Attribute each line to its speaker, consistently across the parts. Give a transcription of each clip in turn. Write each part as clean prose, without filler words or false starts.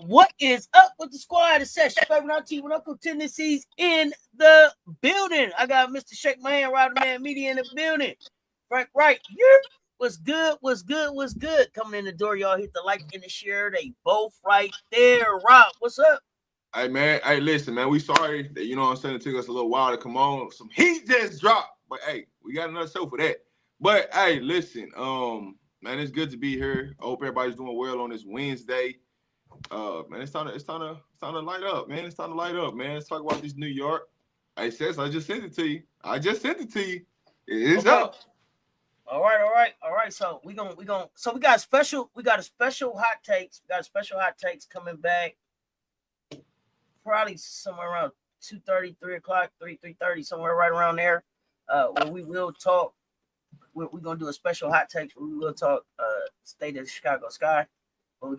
Speaker 1: What is up with the squad? It's Cess, your favorite auntie with Uncle Tennessee's in the building. I got Mr. Shake My Hand, RobDaManMedia in the building. Frank Wright, what's good? Coming in the door, y'all hit the like and the share. They both right there. Rob, what's up?
Speaker 2: Hey, man. Hey, listen, man. We sorry that, you know what I'm saying, it took us a little while to come on. Some heat just dropped. But, hey, we got another show for that. But, hey, listen, man, it's good to be here. I hope everybody's doing well on this Wednesday. Man, it's time to light up, man. It's time to light up, man. Let's talk about this New York. Hey, Cess, I just sent it to you. It's up.
Speaker 1: All right. So we got a special hot takes. We got a special hot takes coming back. Probably somewhere around 2:30, 3 o'clock, 3:30, somewhere right around there. Where we will talk. We're gonna do a special hot takes. We will talk state of the Chicago Sky. But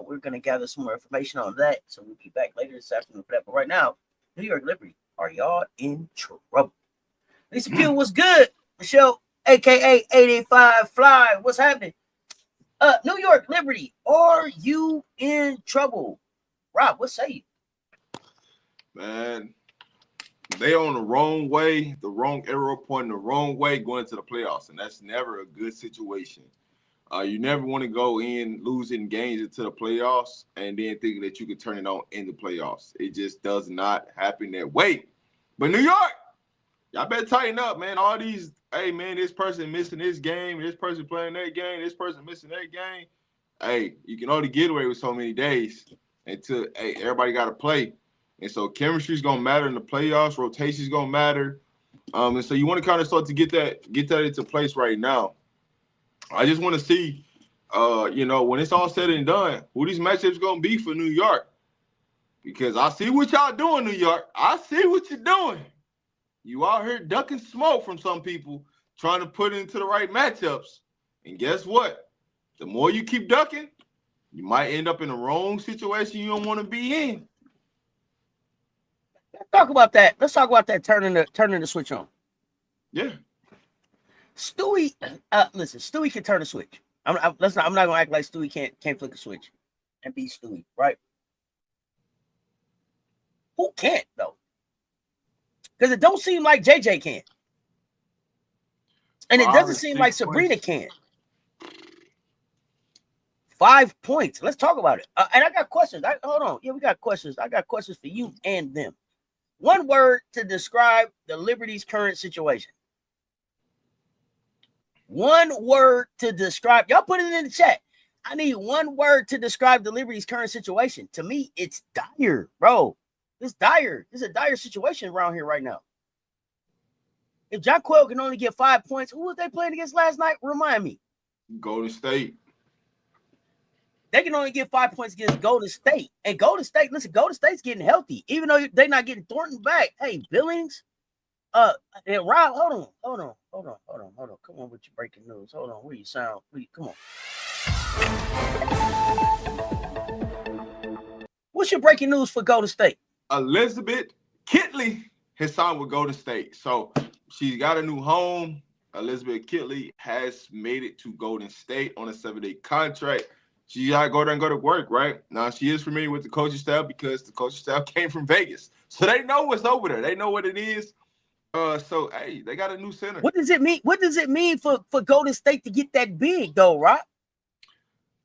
Speaker 1: we're gonna gather some more information on that. So we'll be back later this afternoon for that. But right now, New York Liberty, are y'all in trouble? Lisa Q, what's good? Michelle, aka 885 Fly, what's happening? New York Liberty, are you in trouble? Rob, what say you?
Speaker 2: Man, they on the wrong way, the wrong arrow pointing the wrong way going into the playoffs, and that's never a good situation. You never want to go in losing games into the playoffs and then thinking that you could turn it on in the playoffs. It just does not happen that way. But New York, y'all better tighten up, man. All these, hey, man, this person missing this game, this person playing that game, this person missing that game. Hey, you can only get away with so many days until, hey, everybody got to play. And so chemistry is going to matter in the playoffs. Rotation is going to matter. And so you want to kind of start to get that into place right now. I just want to see, when it's all said and done, who these matchups going to be for New York. Because I see what y'all doing, New York. I see what you're doing. You out here ducking smoke from some people trying to put it into the right matchups. And guess what? The more you keep ducking, you might end up in the wrong situation you don't want to be in.
Speaker 1: Let's talk about that. Turning the switch on.
Speaker 2: Yeah.
Speaker 1: Stewie, listen. Stewie can turn a switch. I'm not gonna act like Stewie can't flick a switch and be Stewie, right? Who can't though? Because it don't seem like JJ can, and it doesn't seem like Breanna can. 5 points. Let's talk about it. And I got questions. Hold on. Yeah, we got questions. I got questions for you and them. One word to describe the Liberty's current situation. One word to describe. Y'all put it in the chat. I need one word to describe the Liberty's current situation. To me, it's dire, bro. It's dire. It's a dire situation around here right now. If John Quayle can only get 5 points, who was they playing against last night? Remind me.
Speaker 2: Golden State.
Speaker 1: They can only get 5 points against Golden State. And Golden State, listen, Golden State's getting healthy. Even though they're not getting Thornton back. Hey, Billings. And Rob, hold on. Come on with your breaking news. Hold on. Where you sound? Come on. What's your breaking news for Golden State?
Speaker 2: Elizabeth Kitley has signed with Golden State. So she's got a new home. Elizabeth Kitley has made it to Golden State on a 7-day contract. She got to go there and go to work, right? Now, she is familiar with the coaching staff because the coaching staff came from Vegas. So they know what's over there. They know what it is. So, hey, they got a new center.
Speaker 1: What does it mean? What does it mean for Golden State to get that big, though, Rob?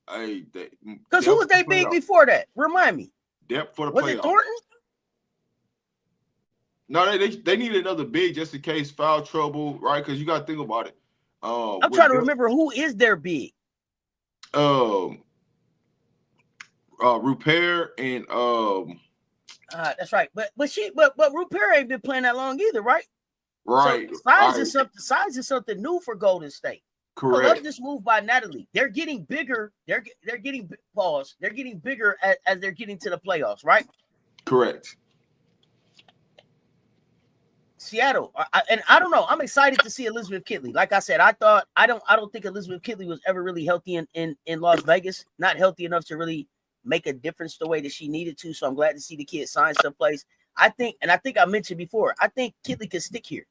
Speaker 2: Hey,
Speaker 1: because who was they big before that? Remind me.
Speaker 2: Depth for the
Speaker 1: playoffs. Was it Thornton?
Speaker 2: No, they need another big just in case foul trouble, right? Because you got to think about it.
Speaker 1: I'm trying to remember who is their big.
Speaker 2: Rupert and
Speaker 1: that's right. But Rupert ain't been playing that long either, right?
Speaker 2: Right.
Speaker 1: So size is something new for Golden State.
Speaker 2: Correct.
Speaker 1: I love this move by Natalie. They're getting bigger. They're getting They're getting bigger as they're getting to the playoffs, right?
Speaker 2: Correct.
Speaker 1: Seattle, and I don't know. I'm excited to see Elizabeth Kitley. Like I said, I don't think Elizabeth Kitley was ever really healthy in Las Vegas. Not healthy enough to really make a difference the way that she needed to. So I'm glad to see the kid sign someplace. I think I mentioned before, I think Kitley can stick here.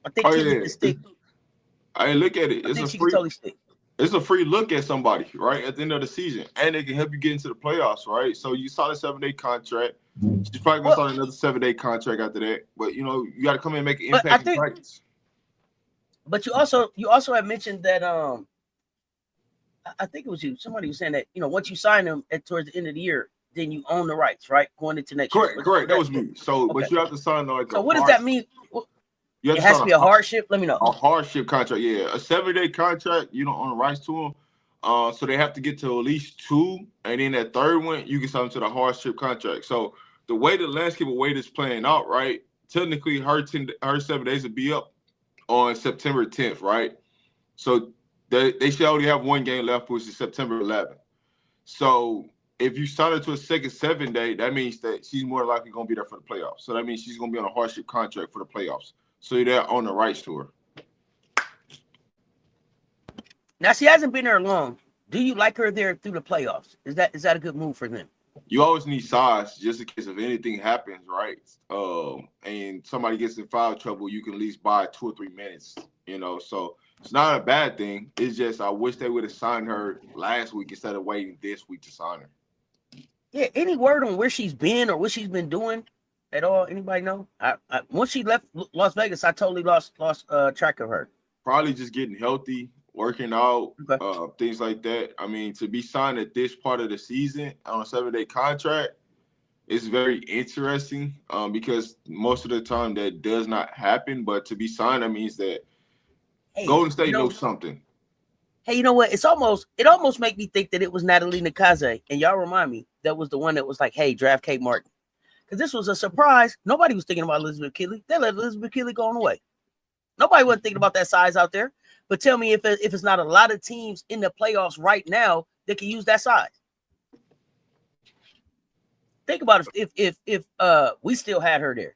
Speaker 1: I think Kitley can stick.
Speaker 2: I look at it.
Speaker 1: I think she can totally stick.
Speaker 2: it's a free look at somebody, right? At the end of the season. And they can help you get into the playoffs, right? So you sign a 7-day contract. She's probably gonna start another 7-day contract after that. But you gotta come in and make an impact in practice.
Speaker 1: But you also had mentioned that I think it was you. Somebody was saying that, once you sign them towards the end of the year, then you own the rights, right? Going into next year.
Speaker 2: Correct. That was me. So
Speaker 1: okay.
Speaker 2: But you have to sign like
Speaker 1: so what does that mean? It has to be a hardship. Let me know.
Speaker 2: A hardship contract, yeah. A 7-day contract, you don't own the rights to them. So they have to get to at least 2, and then that third one, you can sign them to the hardship contract. So the way the landscape of weight is playing out, right? Technically, her 7 days will be up on September 10th, right? So they should only have 1 game left, which is September 11th. So if you sign her to a second 7-day, that means that she's more likely going to be there for the playoffs. So that means she's going to be on a hardship contract for the playoffs. So they're on the rights to her.
Speaker 1: Now, she hasn't been there long. Do you like her there through the playoffs? Is that a good move for them?
Speaker 2: You always need size just in case if anything happens, right? And somebody gets in foul trouble, you can at least buy 2 or 3 minutes, So it's not a bad thing. It's just I wish they would have signed her last week instead of waiting this week to sign her.
Speaker 1: Yeah, any word on where she's been or what she's been doing at all? Anybody know? Once she left Las Vegas, I totally lost track of her.
Speaker 2: Probably just getting healthy, working out, things like that. I mean, to be signed at this part of the season on a 7-day contract is very interesting because most of the time that does not happen. But to be signed, that means that Golden State knows something.
Speaker 1: Hey, you know what? It almost make me think that it was Natalie Nakaze, and y'all remind me that was the one that was like, "Hey, draft Kate Martin," because this was a surprise. Nobody was thinking about Elizabeth Kitley. They let Elizabeth Kitley go on away. Nobody wasn't thinking about that size out there. But tell me if it's not a lot of teams in the playoffs right now that can use that size. Think about it if we still had her there.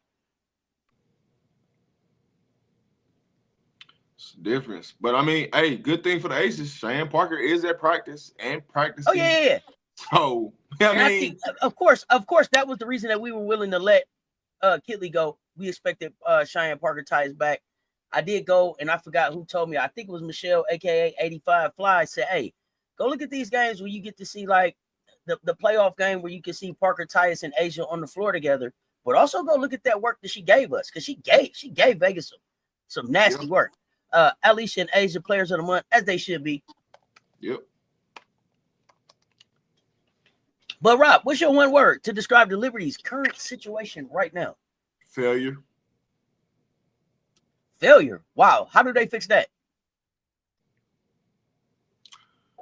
Speaker 2: It's a difference. But I mean, hey, good thing for the Aces. Cheyenne Parker is at practice and practicing.
Speaker 1: Oh, yeah.
Speaker 2: So I think,
Speaker 1: of course, that was the reason that we were willing to let Kitley go. We expected Cheyenne Parker ties back. I did go, and I forgot who told me. I think it was Michelle, aka 85 Fly, said, "Hey, go look at these games where you get to see like the playoff game where you can see Parker, Tyus, and Asia on the floor together. But also go look at that work that she gave us, because she gave Vegas some nasty work. Alicia and Asia players of the month, as they should be.
Speaker 2: Yep.
Speaker 1: But Rob, what's your one word to describe the Liberty's current situation right now?
Speaker 2: Failure.
Speaker 1: Failure. Wow. How do they fix that?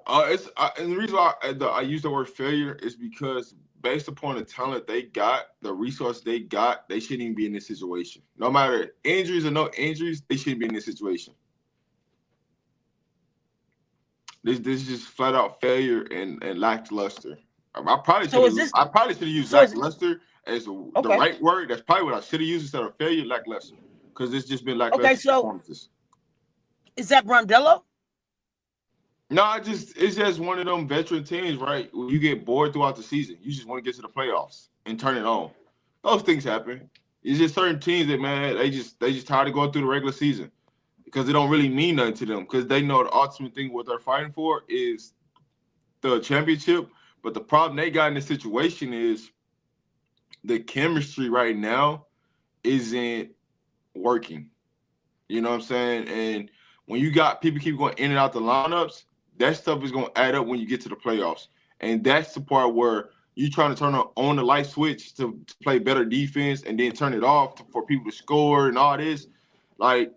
Speaker 2: And the reason why I use the word failure is because based upon the talent they got, the resource they got, they shouldn't even be in this situation. No matter injuries or no injuries, they shouldn't be in this situation. This is just flat out failure and lackluster. I probably should have used lackluster as the right word. That's probably what I should have used instead of failure, lackluster. Because it's just been lackluster performances.
Speaker 1: Is that Rondello?
Speaker 2: No, it's just one of them veteran teams, right? When you get bored throughout the season, you just want to get to the playoffs and turn it on. Those things happen. It's just certain teams that, man, they just tired of going through the regular season because it don't really mean nothing to them because they know the ultimate thing what they're fighting for is the championship. But the problem they got in this situation is the chemistry right now isn't working. You know what I'm saying? And when you got people keep going in and out the lineups, that stuff is going to add up when you get to the playoffs. And that's the part where you're trying to turn on the light switch to play better defense and then turn it off for people to score and all this. Like,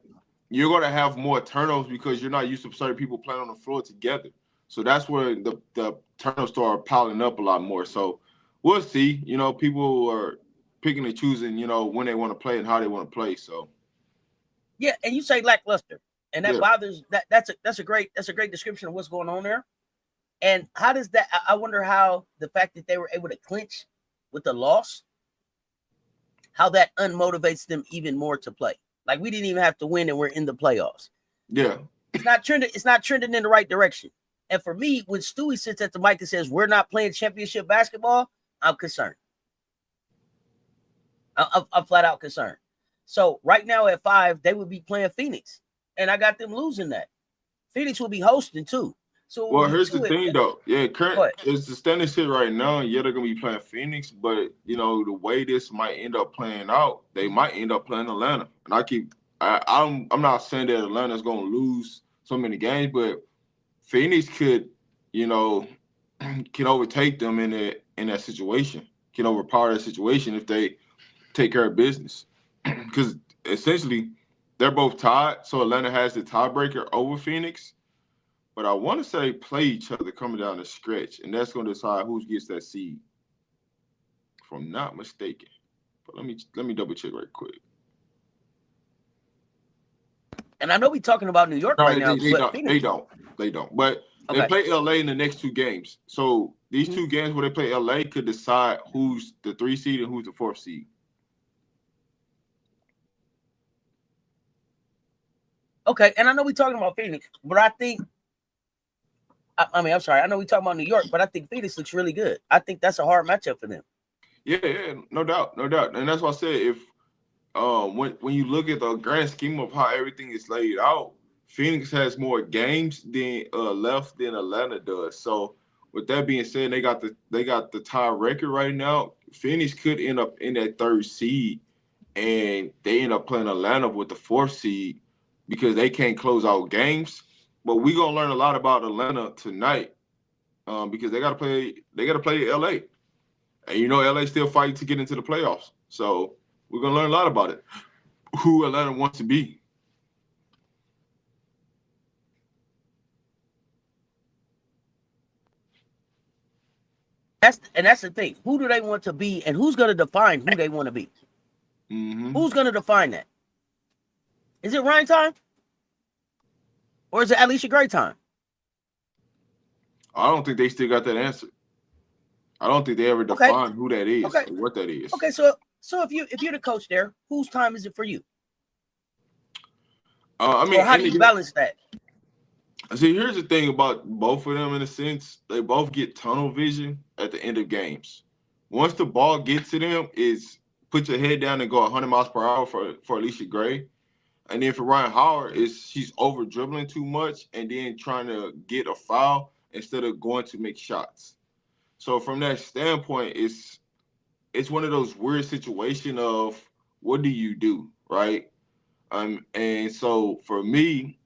Speaker 2: you're going to have more turnovers because you're not used to certain people playing on the floor together. So that's where the turnovers start piling up a lot more. So we'll see. You know, people are picking and choosing, you know, when they want to play and how they want to play. So,
Speaker 1: yeah, and you say lackluster. And that bothers that's a great description of what's going on there. And how does that? I wonder how the fact that they were able to clinch with the loss, how that unmotivates them even more to play. Like we didn't even have to win, and we're in the playoffs.
Speaker 2: Yeah,
Speaker 1: it's not trending. It's not trending in the right direction. And for me, when Stewie sits at the mic and says we're not playing championship basketball, I'm concerned. I'm flat out concerned. So right now at 5, they would be playing Phoenix. And I got them losing that. Phoenix will be hosting too. So it
Speaker 2: Well,
Speaker 1: was
Speaker 2: here's the
Speaker 1: 2 at
Speaker 2: thing, though. Yeah,
Speaker 1: go
Speaker 2: current
Speaker 1: ahead.
Speaker 2: it's the standing shit right now. Yeah, they're gonna be playing Phoenix, but the way this might end up playing out, they might end up playing Atlanta. And I'm not saying that Atlanta's gonna lose so many games, but Phoenix could, you know, can overtake them in that situation, can overpower that situation if they take care of business. Because essentially, they're both tied, so Atlanta has the tiebreaker over Phoenix. But I want to say play each other coming down the stretch, and that's going to decide who gets that seed, if I'm not mistaken. But let me double check right quick.
Speaker 1: And I know we're talking about New York
Speaker 2: No,
Speaker 1: right
Speaker 2: they,
Speaker 1: now,
Speaker 2: they
Speaker 1: but
Speaker 2: don't. They
Speaker 1: Phoenix.
Speaker 2: don't. They don't. But they
Speaker 1: Okay.
Speaker 2: play LA in the next 2 games. So these
Speaker 1: Mhm.
Speaker 2: 2 games where they play LA could decide who's the 3 seed and who's the 4th seed.
Speaker 1: Okay, and I know we're talking about Phoenix, but I think I'm sorry. I know we're talking about New York, but I think Phoenix looks really good. I think that's a hard matchup for them.
Speaker 2: Yeah, no doubt, no doubt. And that's why I said if when you look at the grand scheme of how everything is laid out, Phoenix has more games than left than Atlanta does. So with that being said, they got the tie record right now. Phoenix could end up in that 3rd seed, and they end up playing Atlanta with the 4th seed because they can't close out games. But we're gonna learn a lot about Atlanta tonight because they gotta play LA. And LA still fighting to get into the playoffs. So we're gonna learn a lot about it. Who Atlanta wants to be.
Speaker 1: That's the thing. Who do they want to be, and who's going to define who they want to be?
Speaker 2: Mm-hmm.
Speaker 1: Who's going to define that? Is it Ryan time, or is it Alicia Gray time?
Speaker 2: I don't think they still got that answer. I don't think they ever
Speaker 1: Okay,
Speaker 2: defined who that is
Speaker 1: okay,
Speaker 2: or what that is.
Speaker 1: okay. So if you're the coach there, whose time is it for you,
Speaker 2: I
Speaker 1: or
Speaker 2: mean,
Speaker 1: how do you balance that?
Speaker 2: see, here's the thing about both of them in a sense. They both get tunnel vision at the end of games. Once the ball gets to them, is put your head down and go 100 miles per hour for Alicia Gray. And then for Ryan Howard, is she's over dribbling too much and then trying to get a foul instead of going to make shots. So from that standpoint, it's one of those weird situations of what do you do, right? And so for me,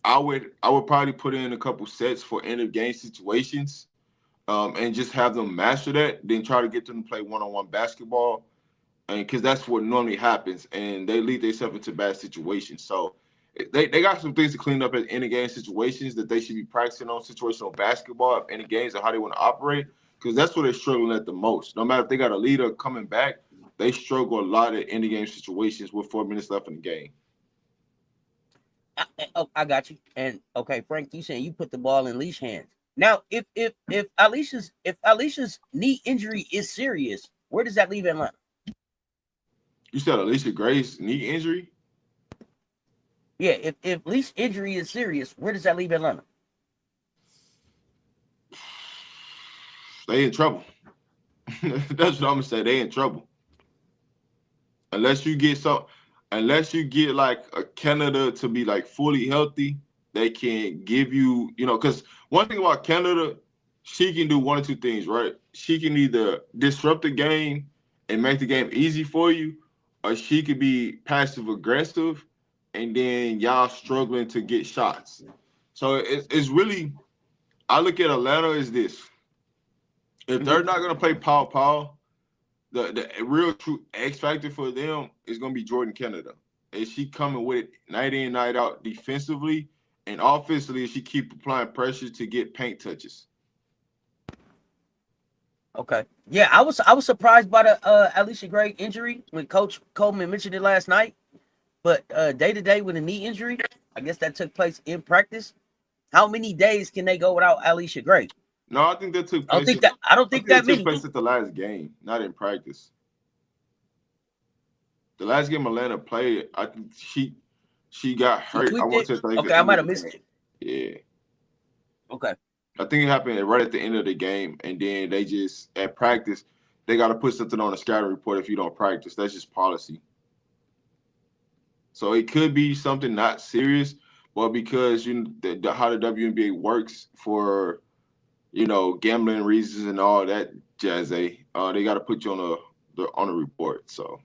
Speaker 2: I would probably put in a couple sets for end of game situations, and just have them master that, then try to get them to play one-on-one basketball, and because that's what normally happens, and they lead themselves into bad situations. So they got some things to clean up at end of game situations that they should be practicing on situational basketball of any games and how they want to operate, because that's where they're struggling at the most. No matter if they got a leader coming back, they struggle a lot at end of game situations with 4 minutes left in the game.
Speaker 1: I got you. And okay, Frank, you saying you put the ball in Leash hands. Now, if Alicia's knee injury is serious, where does that leave Atlanta?
Speaker 2: You said Alicia Gray's knee injury?
Speaker 1: Yeah, if Leash injury is serious, where does that leave Atlanta?
Speaker 2: They in trouble. That's what I'm gonna say. They in trouble. Unless you get like a Canada to be like fully healthy, they can give because one thing about Canada, she can do one or two things, right? She can either disrupt the game and make the game easy for you, or she could be passive aggressive, and then y'all struggling to get shots. So it's really, I look at Atlanta as this: if they're not gonna play pow, the real true X factor for them is gonna be Jordan Canada. Is she coming with it night in, night out defensively, and offensively she keep applying pressure to get paint touches.
Speaker 1: Okay. Yeah, I was surprised by the Alicia Gray injury when Coach Coleman mentioned it last night. But day to day with a knee injury, I guess that took place in practice. How many days can they go without Alicia Gray?
Speaker 2: No, I think that took
Speaker 1: I don't
Speaker 2: place.
Speaker 1: think that I don't
Speaker 2: I
Speaker 1: think
Speaker 2: think that
Speaker 1: that
Speaker 2: took
Speaker 1: many.
Speaker 2: place at the last game, not in practice. The last game Atlanta played, I think she got
Speaker 1: She
Speaker 2: hurt. I
Speaker 1: tweaked
Speaker 2: want
Speaker 1: it.
Speaker 2: to say like
Speaker 1: Okay,
Speaker 2: the
Speaker 1: I
Speaker 2: end
Speaker 1: might
Speaker 2: of
Speaker 1: have
Speaker 2: the
Speaker 1: missed
Speaker 2: game.
Speaker 1: it.
Speaker 2: Yeah.
Speaker 1: Okay.
Speaker 2: I think it happened right at the end of the game, and then they just at practice they got to put something on a scouting report if you don't practice. That's just policy. So it could be something not serious, Well, because how the WNBA works for gambling reasons and all that jazz, they got to put you on a report. So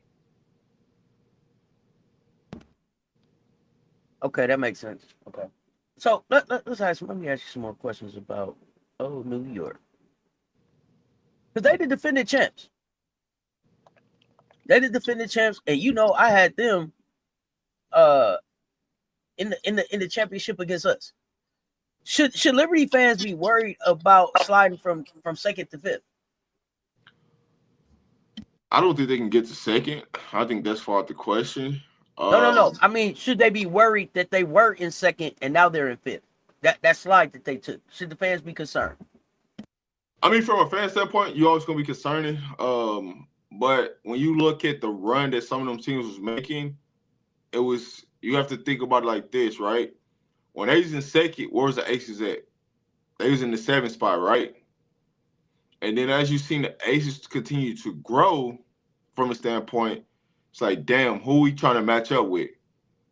Speaker 1: Okay, that makes sense. Okay, so let me ask you some more questions about New York, because they the defending champs. They the defending champs, and I had them in the championship against us. Should Liberty fans be worried about sliding from second to fifth?
Speaker 2: I don't think they can get to second. I think that's far out the question.
Speaker 1: No. I mean, should they be worried that they were in second and now they're in fifth? That slide that they took. Should the fans be concerned?
Speaker 2: I mean, from a fan standpoint, you're always gonna be concerning. But when you look at the run that some of them teams was making, you have to think about it like this, right? When they was in second, where was the Aces at? They was in the 7th spot, right? And then as you've seen the Aces continue to grow from a standpoint, it's like, damn, who we trying to match up with?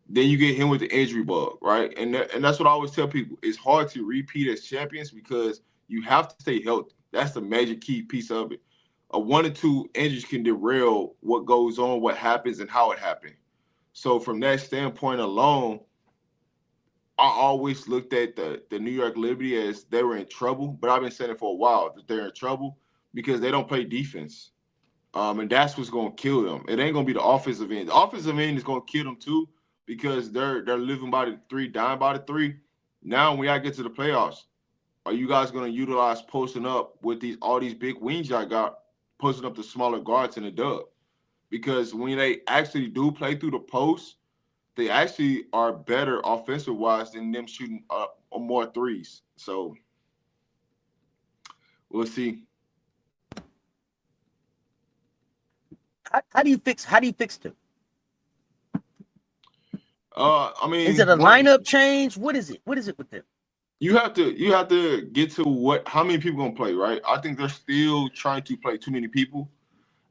Speaker 2: Then you get him with the injury bug, right? And that's what I always tell people. It's hard to repeat as champions because you have to stay healthy. That's the major key piece of it. A 1 or 2 injuries can derail what goes on, what happens, and how it happened. So from that standpoint alone, I always looked at the New York Liberty as they were in trouble, but I've been saying it for a while that they're in trouble because they don't play defense. And that's what's going to kill them. It ain't going to be the offensive end. The offensive end is going to kill them too because they're living by the 3, dying by the 3. Now when I get to the playoffs, are you guys going to utilize posting up with all these big wings y'all got, posting up the smaller guards in the dub? Because when they actually do play through the post, they actually are better offensive-wise than them shooting more threes. So we'll see.
Speaker 1: How do you fix them?
Speaker 2: I mean,
Speaker 1: is it a lineup change? What is it? What is it with them?
Speaker 2: You have to get to how many people gonna play, right? I think they're still trying to play too many people.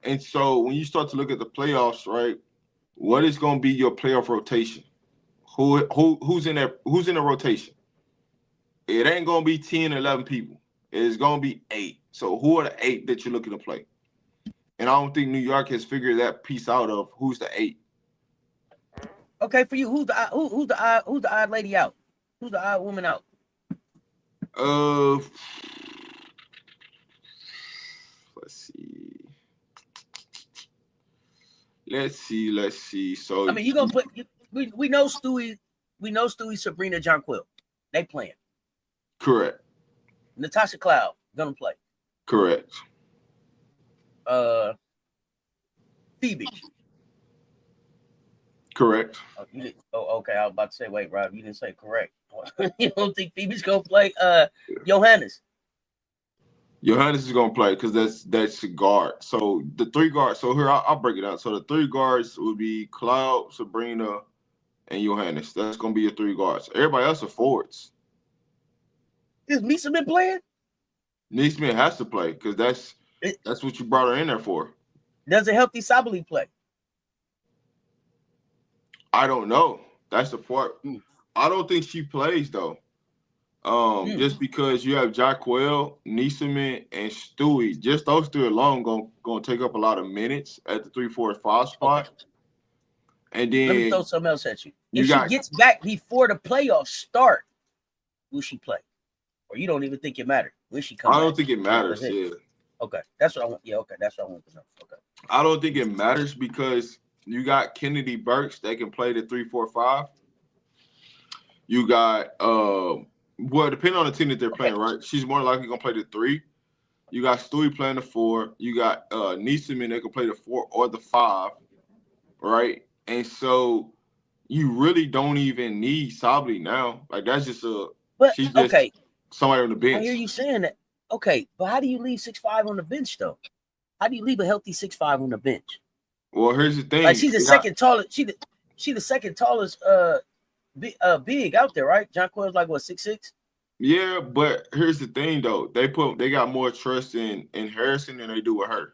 Speaker 2: And so when you start to look at the playoffs, right, what is gonna be your playoff rotation? Who's in the rotation? It ain't gonna be 10, 11 people. It's gonna be 8. So who are the 8 that you're looking to play? And I don't think New York has figured that piece out of who's the 8.
Speaker 1: Okay, for you, who's the odd lady out? Who's the odd woman out?
Speaker 2: Let's see. So
Speaker 1: I mean, you gonna put we know Stewie, Sabrina, Jonquil. They playing.
Speaker 2: Correct.
Speaker 1: Natasha Cloud gonna play.
Speaker 2: Correct.
Speaker 1: Phoebe.
Speaker 2: Correct.
Speaker 1: Okay. I was about to say, wait, Rob, you didn't say correct. You don't think Phoebe's gonna play? Johannes.
Speaker 2: Johannes is gonna play because that's a guard. So the 3 guards. So here I'll break it out. So the 3 guards would be Cloud, Sabrina, and Johannes. That's gonna be your 3 guards. Everybody else are forwards.
Speaker 1: Is Neesmith playing?
Speaker 2: Neesmith has to play because that's what you brought her in there for.
Speaker 1: Does a healthy Sabali play?
Speaker 2: I don't know. That's the part. I don't think she plays though. Just because you have Jaquel, Neesmith, and Stewie, just those 3 alone gonna take up a lot of minutes at the 3, 4, 5 spot. Okay. And then
Speaker 1: let me throw something else at you. If she gets back before the playoffs start, will she play? Or you don't even think it matters? Will she come?
Speaker 2: I don't think it matters. Yeah.
Speaker 1: Okay, that's what I want. Yeah, okay, that's what I want to know. Okay.
Speaker 2: I don't think it matters because you got Kennedy Burks that can play the 3, 4, 5. You got well, depending on the team that they're playing, right? She's more likely gonna play the 3. You got Stewie playing the 4. You got Neesmith that can play the 4 or the 5, right? And so you really don't even need Sabli now. Like that's just she's just somebody on the bench.
Speaker 1: I hear you saying that. Okay, but how do you leave 6'5" on the bench though? How do you leave a healthy 6'5" on the bench?
Speaker 2: Well, here's the thing.
Speaker 1: Like she's the second tallest. She the second tallest big out there, right? Jonquil's like what, 6'6"?
Speaker 2: Yeah, but here's the thing though. They got more trust in Harrison than they do with her.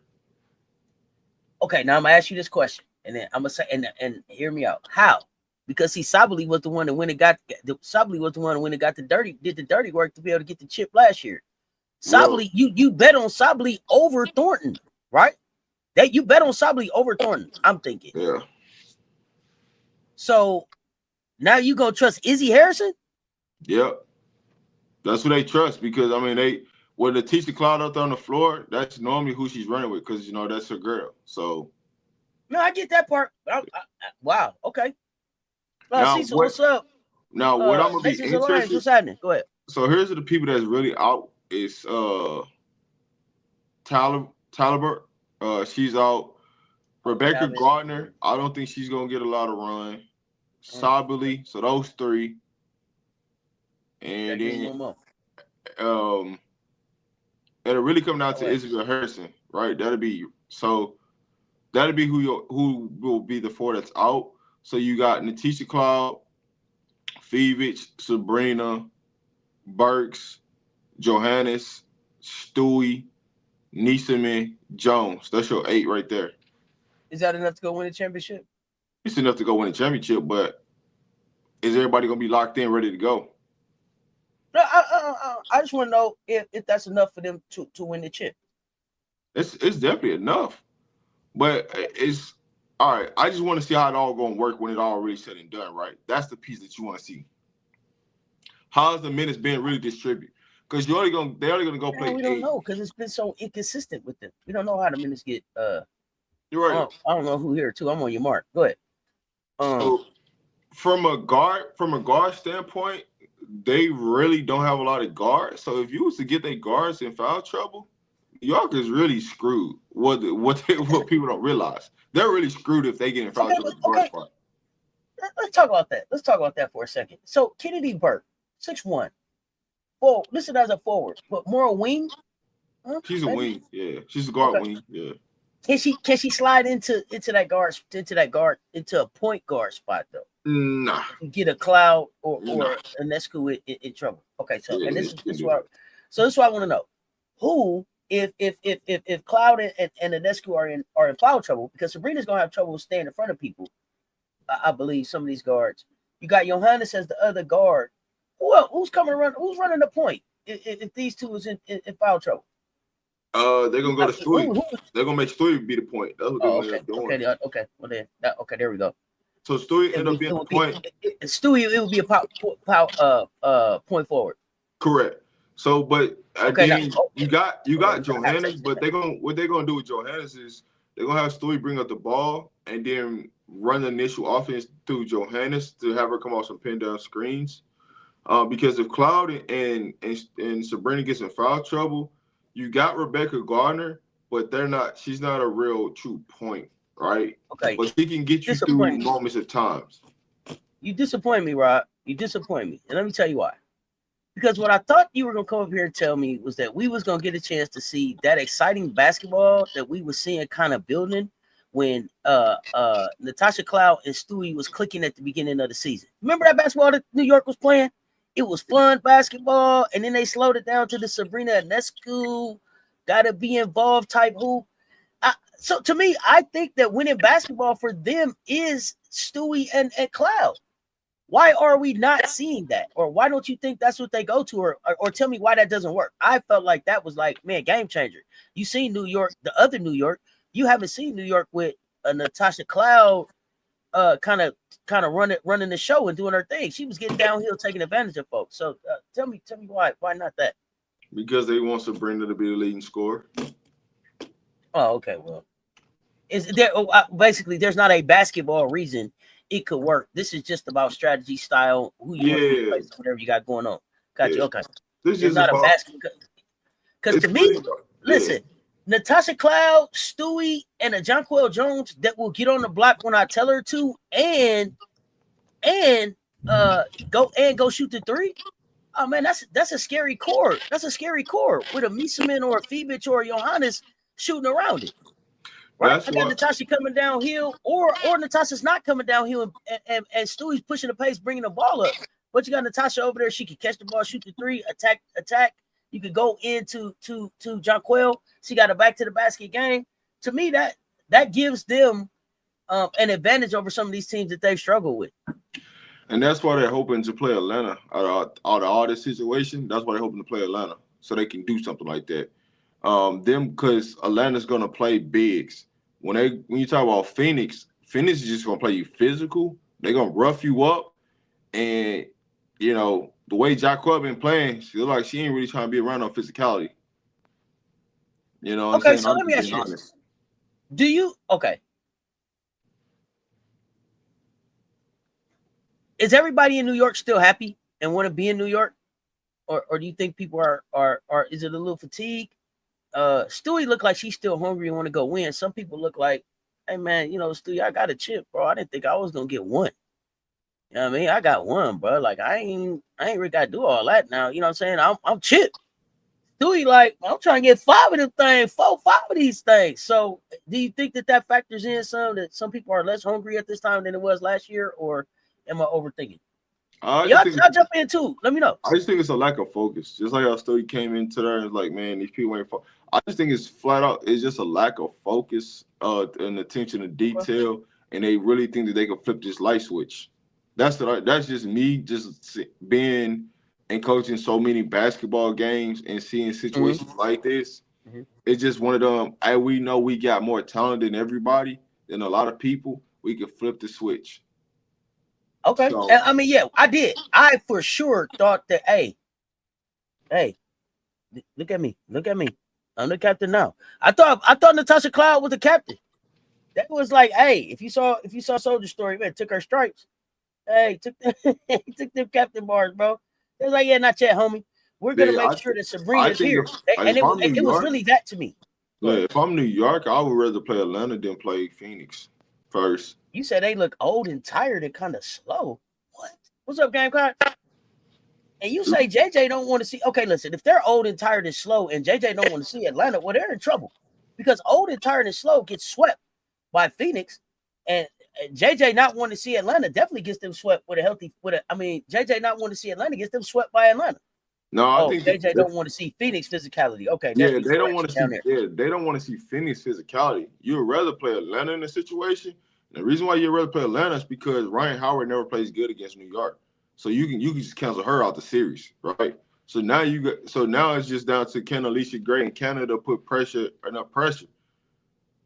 Speaker 1: Okay, now I'm gonna ask you this question, and then I'm gonna say and hear me out. How? because Sabally was the one that when it got did the dirty work to be able to get the chip last year. Sabally, you bet on Sabally over Thornton, right? That you bet on Sabally over Thornton. I'm thinking.
Speaker 2: Yeah.
Speaker 1: So now you gonna trust Izzy Harrison?
Speaker 2: Yep. That's who they trust because I mean when Letitia Cloud out there on the floor, that's normally who she's running with because that's her girl. So
Speaker 1: no, I get that part. Wow. Okay.
Speaker 2: Now,
Speaker 1: Cecil, what's up?
Speaker 2: Now, what I'm gonna be interested.
Speaker 1: What's happening? Go ahead.
Speaker 2: So here's the people that's really out is Talibert. She's out. Rebecca Gardner. I don't think she's gonna get a lot of run. Sabally. So those three. And then it'll really come down to Isabel Harrison, right? That'll be who will be the four that's out. So you got Natisha Cloud, Fevich, Sabrina, Burks, Johannes, Stewie, Neeseman, Jones. That's your 8 right there.
Speaker 1: Is that enough to go win a championship?
Speaker 2: It's enough to go win a championship, but is everybody gonna be locked in, ready to go?
Speaker 1: No, I just want to know if that's enough for them to win the chip.
Speaker 2: It's definitely enough, but it's all right. I just want to see how it all gonna work when it all really said and done. Right, that's the piece that you want to see. How's the minutes being really distributed? Because they're only gonna go play.
Speaker 1: We don't know because it's been so inconsistent with them. We don't know how the minutes get.
Speaker 2: You're right.
Speaker 1: I don't know who here too. I'm on your mark. Go ahead.
Speaker 2: So from a guard standpoint, they really don't have a lot of guards. So if you was to get their guards in foul trouble, York is really screwed. What people don't realize, they're really screwed if they get in foul trouble.
Speaker 1: Okay. Let's talk about that. Let's talk about that for a second. So Kennedy Burke, 6'1", listed as a forward, but more a wing.
Speaker 2: Huh? She's a wing. Yeah, she's a guard wing. Yeah.
Speaker 1: Can she slide into a point guard spot though?
Speaker 2: Nah.
Speaker 1: Get a Cloud or a Nescu in trouble. Okay, so yeah, this is what I want to know. Who if Cloud and the Nescu are in foul trouble, because Sabrina's gonna have trouble staying in front of people. I believe some of these guards. You got Johannes as the other guard. Who's running the point if these two is in foul trouble?
Speaker 2: They're gonna go to Stewie. They're gonna make Stewie be the point. That's what they're gonna end up doing.
Speaker 1: Okay. Well then, there we go.
Speaker 2: So Stewie end up being the point.
Speaker 1: Stewie, it would be a point forward.
Speaker 2: Correct. So, but again, you got Johannes, but what they're gonna do with Johannes is they're gonna have Stewie bring up the ball and then run the initial offense through Johannes to have her come off some pin down screens. Because if Cloud and Sabrina gets in foul trouble, you got Rebecca Gardner, but she's not a real true point, right?
Speaker 1: Okay.
Speaker 2: But she can get you through moments of times.
Speaker 1: You disappoint me, Rob. You disappoint me. And let me tell you why. Because what I thought you were going to come up here and tell me was that we was going to get a chance to see that exciting basketball that we were seeing kind of building when Natasha Cloud and Stewie was clicking at the beginning of the season. Remember that basketball that New York was playing? It was fun basketball, and then they slowed it down to the Sabrina Ionescu, gotta be involved type hoop. So to me, I think that winning basketball for them is Stewie and Cloud. Why are we not seeing that? Or why don't you think that's what they go to? Or tell me why that doesn't work. I felt like that was like, man, game changer. You seen New York, the other New York. You haven't seen New York with Natasha Cloud kind of running the show and doing her thing. She was getting downhill, taking advantage of folks. So tell me why not that?
Speaker 2: Because they want Sabrina to be the leading scorer.
Speaker 1: Oh, okay. Well, is there basically there's not a basketball reason it could work. This is just about strategy, style, who you want to replace, whatever you got going on. Got you. Okay.
Speaker 2: This is
Speaker 1: not a basketball. Because to me, listen, Natasha Cloud, Stewie, and a Jonquel Jones that will get on the block when I tell her to, and go shoot the three. Oh man, that's a scary core. That's a scary core with a Misaman or a Fevich or a Johannes shooting around it. Right? I got Natasha coming downhill, or Natasha's not coming downhill, and Stewie's pushing the pace, bringing the ball up. But you got Natasha over there. She can catch the ball, shoot the three, attack. You could go into Jonquel. She got a back to the basket game. To me, that gives them an advantage over some of these teams that they've struggled with.
Speaker 2: And that's why they're hoping to play Atlanta out of all this situation. That's why they're hoping to play Atlanta so they can do something like that. Because Atlanta's gonna play bigs. When you talk about Phoenix, Phoenix is just gonna play you physical. They're gonna rough you up, and the way Jacquel been playing, she look like she ain't really trying to be around on physicality. You know what I'm
Speaker 1: Okay,
Speaker 2: saying?
Speaker 1: so
Speaker 2: I'm
Speaker 1: let me
Speaker 2: just
Speaker 1: ask
Speaker 2: being
Speaker 1: you this:
Speaker 2: honest.
Speaker 1: Do you Is everybody in New York still happy and want to be in New York, or do you think people are is it a little fatigue? Stewie look like she's still hungry and want to go win. Some people look like, hey man, Stewie, I got a chip, bro. I didn't think I was gonna get one. You know what I mean? I got one, bro. Like I ain't really gotta do all that now. You know what I'm saying? I'm chip. Stewie, like, I'm trying to get 5 of them things, 5 of these things. So do you think that factors in that some people are less hungry at this time than it was last year, or am I overthinking?
Speaker 2: I just
Speaker 1: Y'all
Speaker 2: think
Speaker 1: jump in too. Let me know.
Speaker 2: I just think it's a lack of focus. Just like how Stewie came into there and was like, man, these people ain't. I just think it's flat out. It's just a lack of focus, and attention to detail, and they really think that they can flip this light switch. That's just me, just being and coaching so many basketball games and seeing situations like this.
Speaker 1: Mm-hmm.
Speaker 2: It's just one of them. We know we got more talent than everybody, than a lot of people. We can flip the switch.
Speaker 1: Okay.
Speaker 2: So
Speaker 1: I mean, yeah, I did. I for sure thought that, hey, look at me. Look at me. I'm the captain now. I thought Natasha Cloud was the captain. That was like, hey, if you saw Soldier Story, man, took her stripes. Hey, he took them captain bars, bro. It was like, yeah, not yet, homie. We're gonna
Speaker 2: yeah,
Speaker 1: make sure that Sabrina's
Speaker 2: think
Speaker 1: here. And
Speaker 2: if I'm New
Speaker 1: it was
Speaker 2: York.
Speaker 1: really that to me.
Speaker 2: Yeah, if I'm New York, I would rather play Atlanta than play Phoenix first.
Speaker 1: You said they look old and tired and kind of slow. What? What's up, Gamecock? And you say JJ don't want to see. Okay, listen, if they're old and tired and slow and JJ don't want to see Atlanta, well, they're in trouble. Because old and tired and slow gets swept by Phoenix. And JJ not wanting to see Atlanta definitely gets them swept JJ not wanting to see Atlanta gets them swept by Atlanta.
Speaker 2: No, I think
Speaker 1: JJ don't want to see Phoenix physicality. Okay, there's
Speaker 2: yeah,
Speaker 1: the
Speaker 2: they don't want
Speaker 1: correction
Speaker 2: to see
Speaker 1: down there.
Speaker 2: they don't want to see Phoenix physicality. You would rather play Atlanta in a situation. And the reason why you'd rather play Atlanta is because Ryan Howard never plays good against New York. So you can just cancel her out the series, right? So now it's just down to can Alicia Gray and Canada put pressure enough pressure.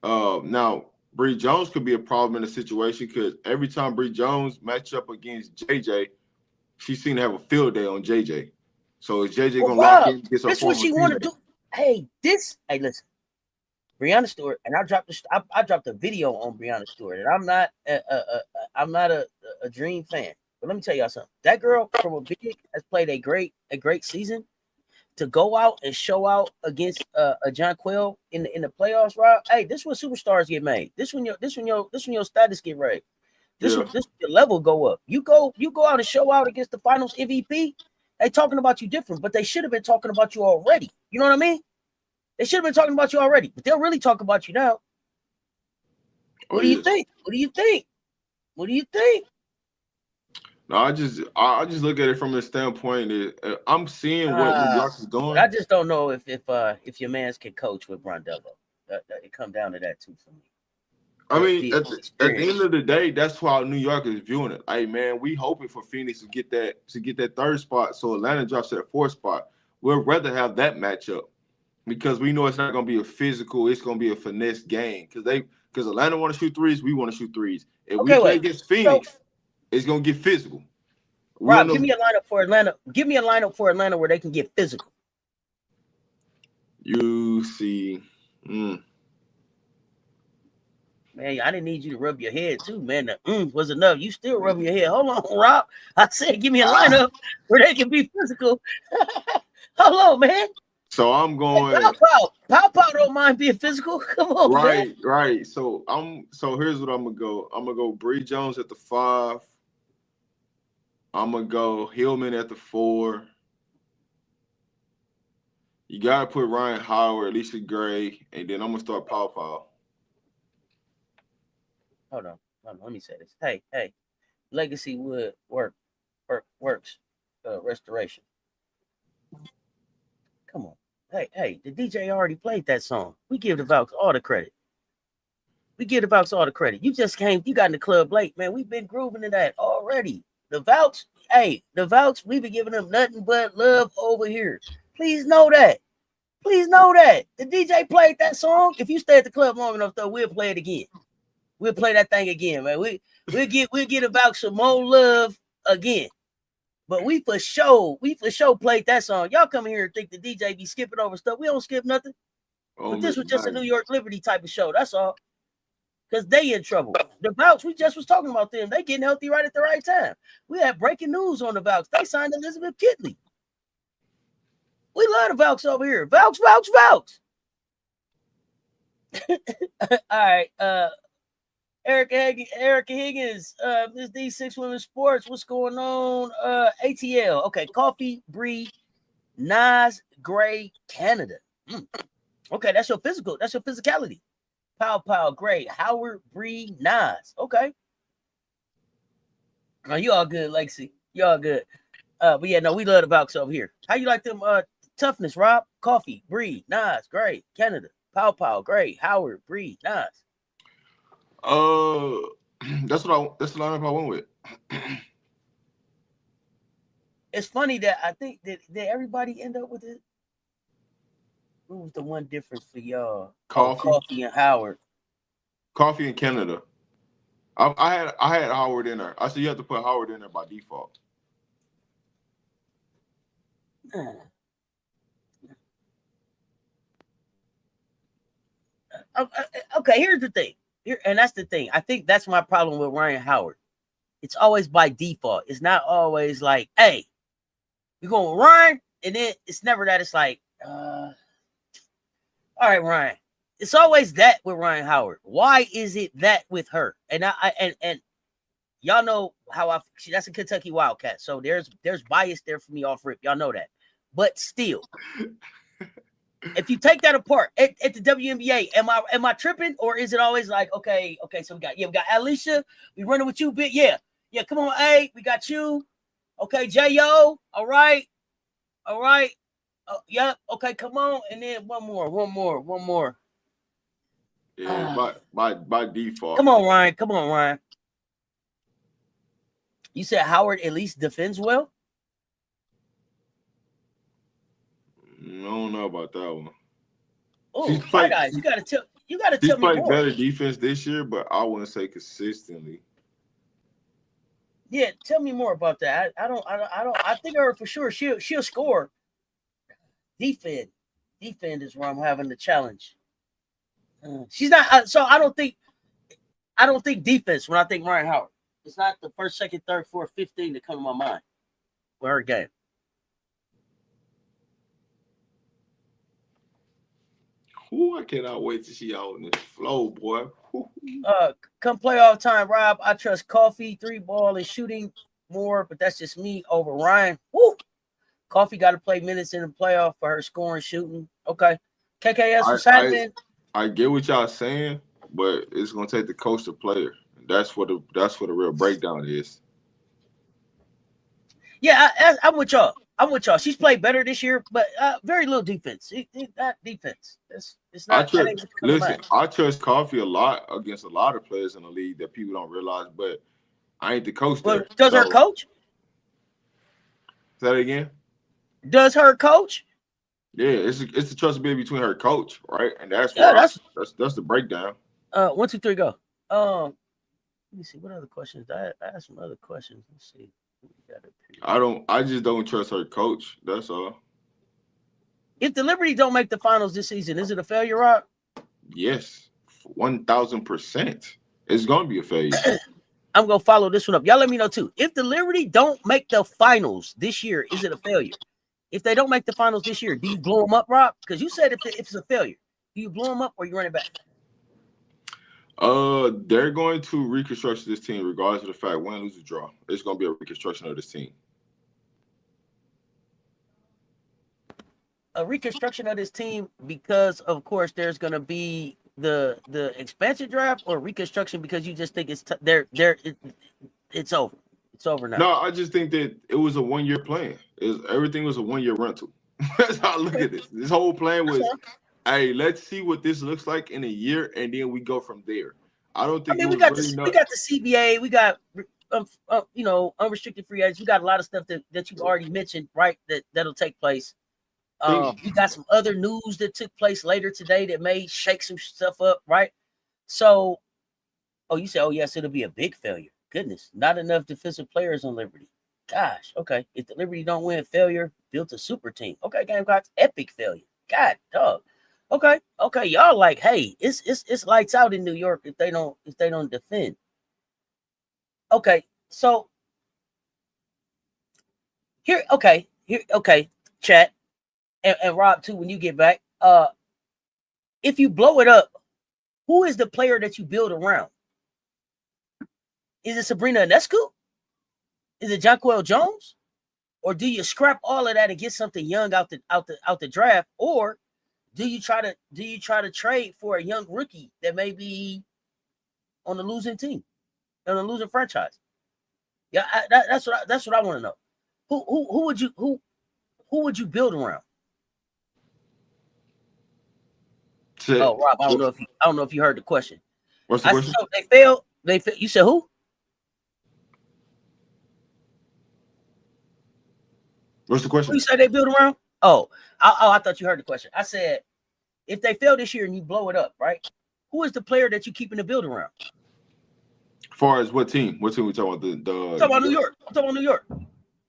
Speaker 2: Now Bree Jones could be a problem in a situation because every time Bree Jones match up against JJ, she seemed to have a field day on JJ. So is JJ gonna lock in against her
Speaker 1: This is what
Speaker 2: former
Speaker 1: she want to
Speaker 2: teammate?
Speaker 1: do. Hey, listen, Breanna Stewart, and I dropped a video on Breanna Stewart, and I'm not a Dream fan, but let me tell y'all something. That girl from a big has played a great season. To go out and show out against a John Quill in the playoffs, Rob. Hey, this when superstars get made. This when your status get raised. This
Speaker 2: Yeah.
Speaker 1: when your level go up. You go out and show out against the Finals MVP. They talking about you different, but they should have been talking about you already. You know what I mean? They should have been talking about you already, but they'll really talk about you now. What do you think? What do you think? What do you think?
Speaker 2: No, I just look at it from the standpoint that I'm seeing what New York is doing.
Speaker 1: I just don't know if your mans can coach with Brondello. It come down to that too for me.
Speaker 2: I mean, at the end of the day, that's how New York is viewing it. Hey man, we hoping for Phoenix to get that third spot, so Atlanta drops to that fourth spot. We'd rather have that matchup because we know it's not going to be a physical; it's going to be a finesse game. Because Atlanta want to shoot threes, we want to shoot threes. If we play against Phoenix, it's going to get physical.
Speaker 1: Rob, give me a lineup for Atlanta. Give me a lineup for Atlanta where they can get physical.
Speaker 2: You see.
Speaker 1: Man, I didn't need you to rub your head too, man. The was enough. You still rubbing your head. Hold on, Rob. I said, give me a lineup where they can be physical. Hold on, man.
Speaker 2: So I'm going.
Speaker 1: Hey, Pow don't mind being physical. Come on, man.
Speaker 2: Right. So here's what I'm gonna go. I'm gonna go Bree Jones at the 5. I'm gonna go Hillman at the 4. You gotta put Ryan Howard, Alicia Gray, and then I'm gonna start Pow.
Speaker 1: Hold on. Let me say this. Hey, Legacy Wood works. Restoration. Come on. Hey, the DJ already played that song. We give the Valks all the credit. You just came, you got in the club late, man. We've been grooving to that already. The Vouch, hey, the Vouch, we been giving them nothing but love over here. Please know that. Please know that. The DJ played that song. If you stay at the club long enough, though, we'll play it again. We'll play that thing again, man. We'll get about some more love again. But we for sure played that song. Y'all come here and think the DJ be skipping over stuff. We don't skip nothing. But this was just a New York Liberty type of show. That's all. Because they in trouble. The Vouch, we just was talking about them. They getting healthy right at the right time. We had breaking news on the Vouch. They signed Elizabeth Kitley. We love the Vouch over here. Vouch. All right. Erica Higgins, Miss D6 Women's Sports. What's going on? ATL. Okay, Coffee, Bree, Nas, Gray, Canada. Okay, that's your physical. That's your physicality. Pow, Gray, Howard, Bree, Nas. Okay. Oh, you all good, Lexi. You all good. But yeah, no, we love the Vouch over here. How you like them? Toughness, Rob, Coffee, Bree, Nas, Gray, Canada, Pow, Gray, Howard, Bree, Nas.
Speaker 2: That's the lineup I went with.
Speaker 1: It's funny that I think that did everybody end up with it? What was the one difference for y'all? Coffee and Howard.
Speaker 2: Coffee in Canada. I had Howard in there. I said you have to put Howard in there by default.
Speaker 1: Okay, here's the thing. And that's the thing. I think that's my problem with Ryan Howard. It's always by default. It's not always like, hey, we're going to Ryan, and then it's never that. It's like, all right, Ryan. It's always that with Ryan Howard. Why is it that with her? And and y'all know how that's a Kentucky Wildcat. So there's bias there for me off rip. Y'all know that. But still, if you take that apart at the WNBA, am I tripping, or is it always like, okay, so we got Alicia, we running with you, bit, yeah, come on, A, we got you, okay, J.O., all right, yep, okay, come on, and then one more.
Speaker 2: Yeah, by default.
Speaker 1: Come on, Ryan. You said Howard at least defends well?
Speaker 2: I don't know about that one.
Speaker 1: Oh, guys, you gotta tell me more.
Speaker 2: She's played better defense this year, but I wouldn't say consistently.
Speaker 1: Yeah, tell me more about that. I think her for sure. She'll score. Defend is where I'm having the challenge. She's not. So I don't think defense when I think Ryan Howard. It's not the first, second, third, fourth, 15 that come to my mind with her game.
Speaker 2: Ooh, I cannot wait to see y'all in this flow, boy.
Speaker 1: Come playoff time, Rob. I trust Coffee 3-ball and shooting more, but that's just me over Ryan. Woo! Coffee got to play minutes in the playoff for her scoring, shooting. Okay. KKS for Saturday.
Speaker 2: I get what y'all saying, but it's gonna take the coach to player. That's what the real breakdown is.
Speaker 1: Yeah, I'm with y'all. She's played better this year, but very little defense. That defense. It's not.
Speaker 2: I trust Coffee a lot against a lot of players in the league that people don't realize, but I ain't the coach there.
Speaker 1: Does her coach?
Speaker 2: Say that again?
Speaker 1: Does her coach?
Speaker 2: Yeah, it's the trustability between her coach, right? And that's the breakdown.
Speaker 1: 1, 2, 3, go. Let me see. What other questions? I asked some other questions. Let's see.
Speaker 2: I just don't trust her coach. That's all.
Speaker 1: If the Liberty don't make the finals this season, is it a failure, Rob?
Speaker 2: Yes, 1,000%. It's gonna be a failure.
Speaker 1: I'm gonna follow this one up. Y'all let me know too. If the Liberty don't make the finals this year, is it a failure? If they don't make the finals this year, do you blow them up, Rob? Because you said if it's a failure, do you blow them up or you run it back?
Speaker 2: They're going to reconstruct this team regardless of the fact win, lose, or draw. It's going to be a reconstruction of this team.
Speaker 1: A reconstruction of this team because, of course, there's going to be the expansion draft, or reconstruction because you just think it's over. It's over now.
Speaker 2: No, I just think that it was a 1-year plan. Everything was a 1-year rental. That's how I look at this. This whole plan was, hey, let's see what this looks like in a year, and then we go from there. I don't think
Speaker 1: we got the CBA. We got unrestricted free agents. We got a lot of stuff that you've already mentioned, right? That'll take place. We got some other news that took place later today that may shake some stuff up, right? So, you say, oh yes, it'll be a big failure. Goodness, not enough defensive players on Liberty. Gosh, okay. If the Liberty don't win, failure, built a super team. Okay, Gamecocks, epic failure. God, dog. Okay, y'all like, hey, it's lights out in New York if they don't defend. Okay, so here, chat, and Rob too. When you get back, if you blow it up, who is the player that you build around? Is it Breanna Stewart? Is it Jonquel Jones? Or do you scrap all of that and get something young out the draft? Or do you try to trade for a young rookie that may be on the losing team, on a losing franchise? Yeah, that's what I want to know. Who would you build around? Oh, Rob, I don't know if you heard the question.
Speaker 2: What's the question?
Speaker 1: So they failed. You said who?
Speaker 2: What's the question?
Speaker 1: Who you say they build around? I thought you heard the question. I said, if they fail this year and you blow it up, right? Who is the player that you keep in the build around?
Speaker 2: As far as what team? What team we talking about?
Speaker 1: I'm talking about New York. I'm talking about New York.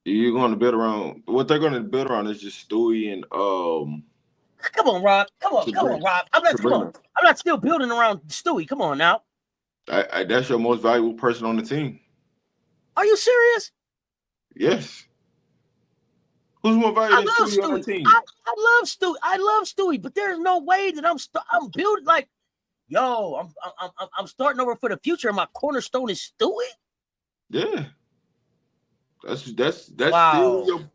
Speaker 2: You're going to build around. What they're going to build around is just Stewie and
Speaker 1: Come on, Rob. Come on, Rob. I'm not still building around Stewie. Come on now.
Speaker 2: That's your most valuable person on the team.
Speaker 1: Are you serious?
Speaker 2: Yes. Who's more valuable than Stewie on the team?
Speaker 1: I love Stewie, but there's no way that I'm building like, yo, I'm starting over for the future. And my cornerstone is Stewie.
Speaker 2: Yeah. That's
Speaker 1: wow.
Speaker 2: Still your.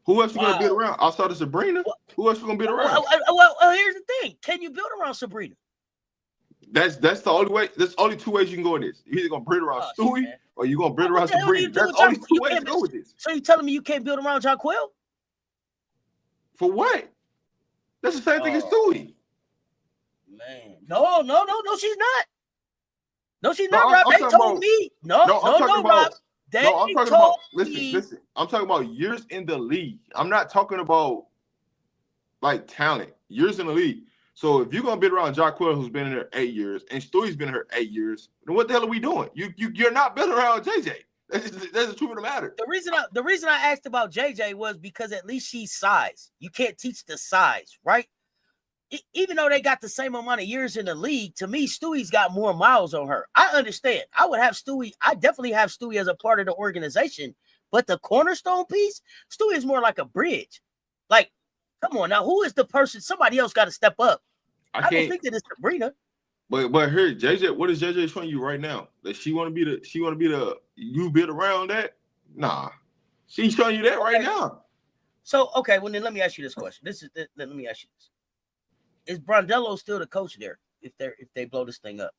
Speaker 2: Who else you gonna build around? Outside of Breanna? Who else you gonna build around?
Speaker 1: Well, here's the thing. Can you build around Breanna?
Speaker 2: That's the only way. There's only two ways you can go in this. You're either gonna build around Stewie or you're gonna build around Breanna. That's only two ways to go with this.
Speaker 1: So you telling me you can't build around Jonquel?
Speaker 2: For what? That's the same thing as Stewie.
Speaker 1: Man, no, she's not. No, she's not, Rob. They told me. No, Rob.
Speaker 2: I'm talking about. Listen. I'm talking about years in the league. I'm not talking about like talent. Years in the league. So if you're gonna build around Jonquel, who's been in there 8 years, and Stewie's been here 8 years, then what the hell are we doing? You're not building around JJ. That's the truth of the matter.
Speaker 1: The reason I asked about JJ was because at least she's size. You can't teach the size, right? Even though they got the same amount of years in the league, to me, Stewie's got more miles on her. I understand. I would have Stewie. I definitely have Stewie as a part of the organization. But the cornerstone piece, Stewie is more like a bridge. Like, come on now, who is the person? Somebody else got to step up. I don't think that it's Breanna.
Speaker 2: But here, JJ, what is JJ showing you right now? That she want to be the you build around that? Nah, she's showing you that right now.
Speaker 1: So okay, well then let me ask you this question. Let me ask you this. Is Brondello still the coach there if they blow this thing up?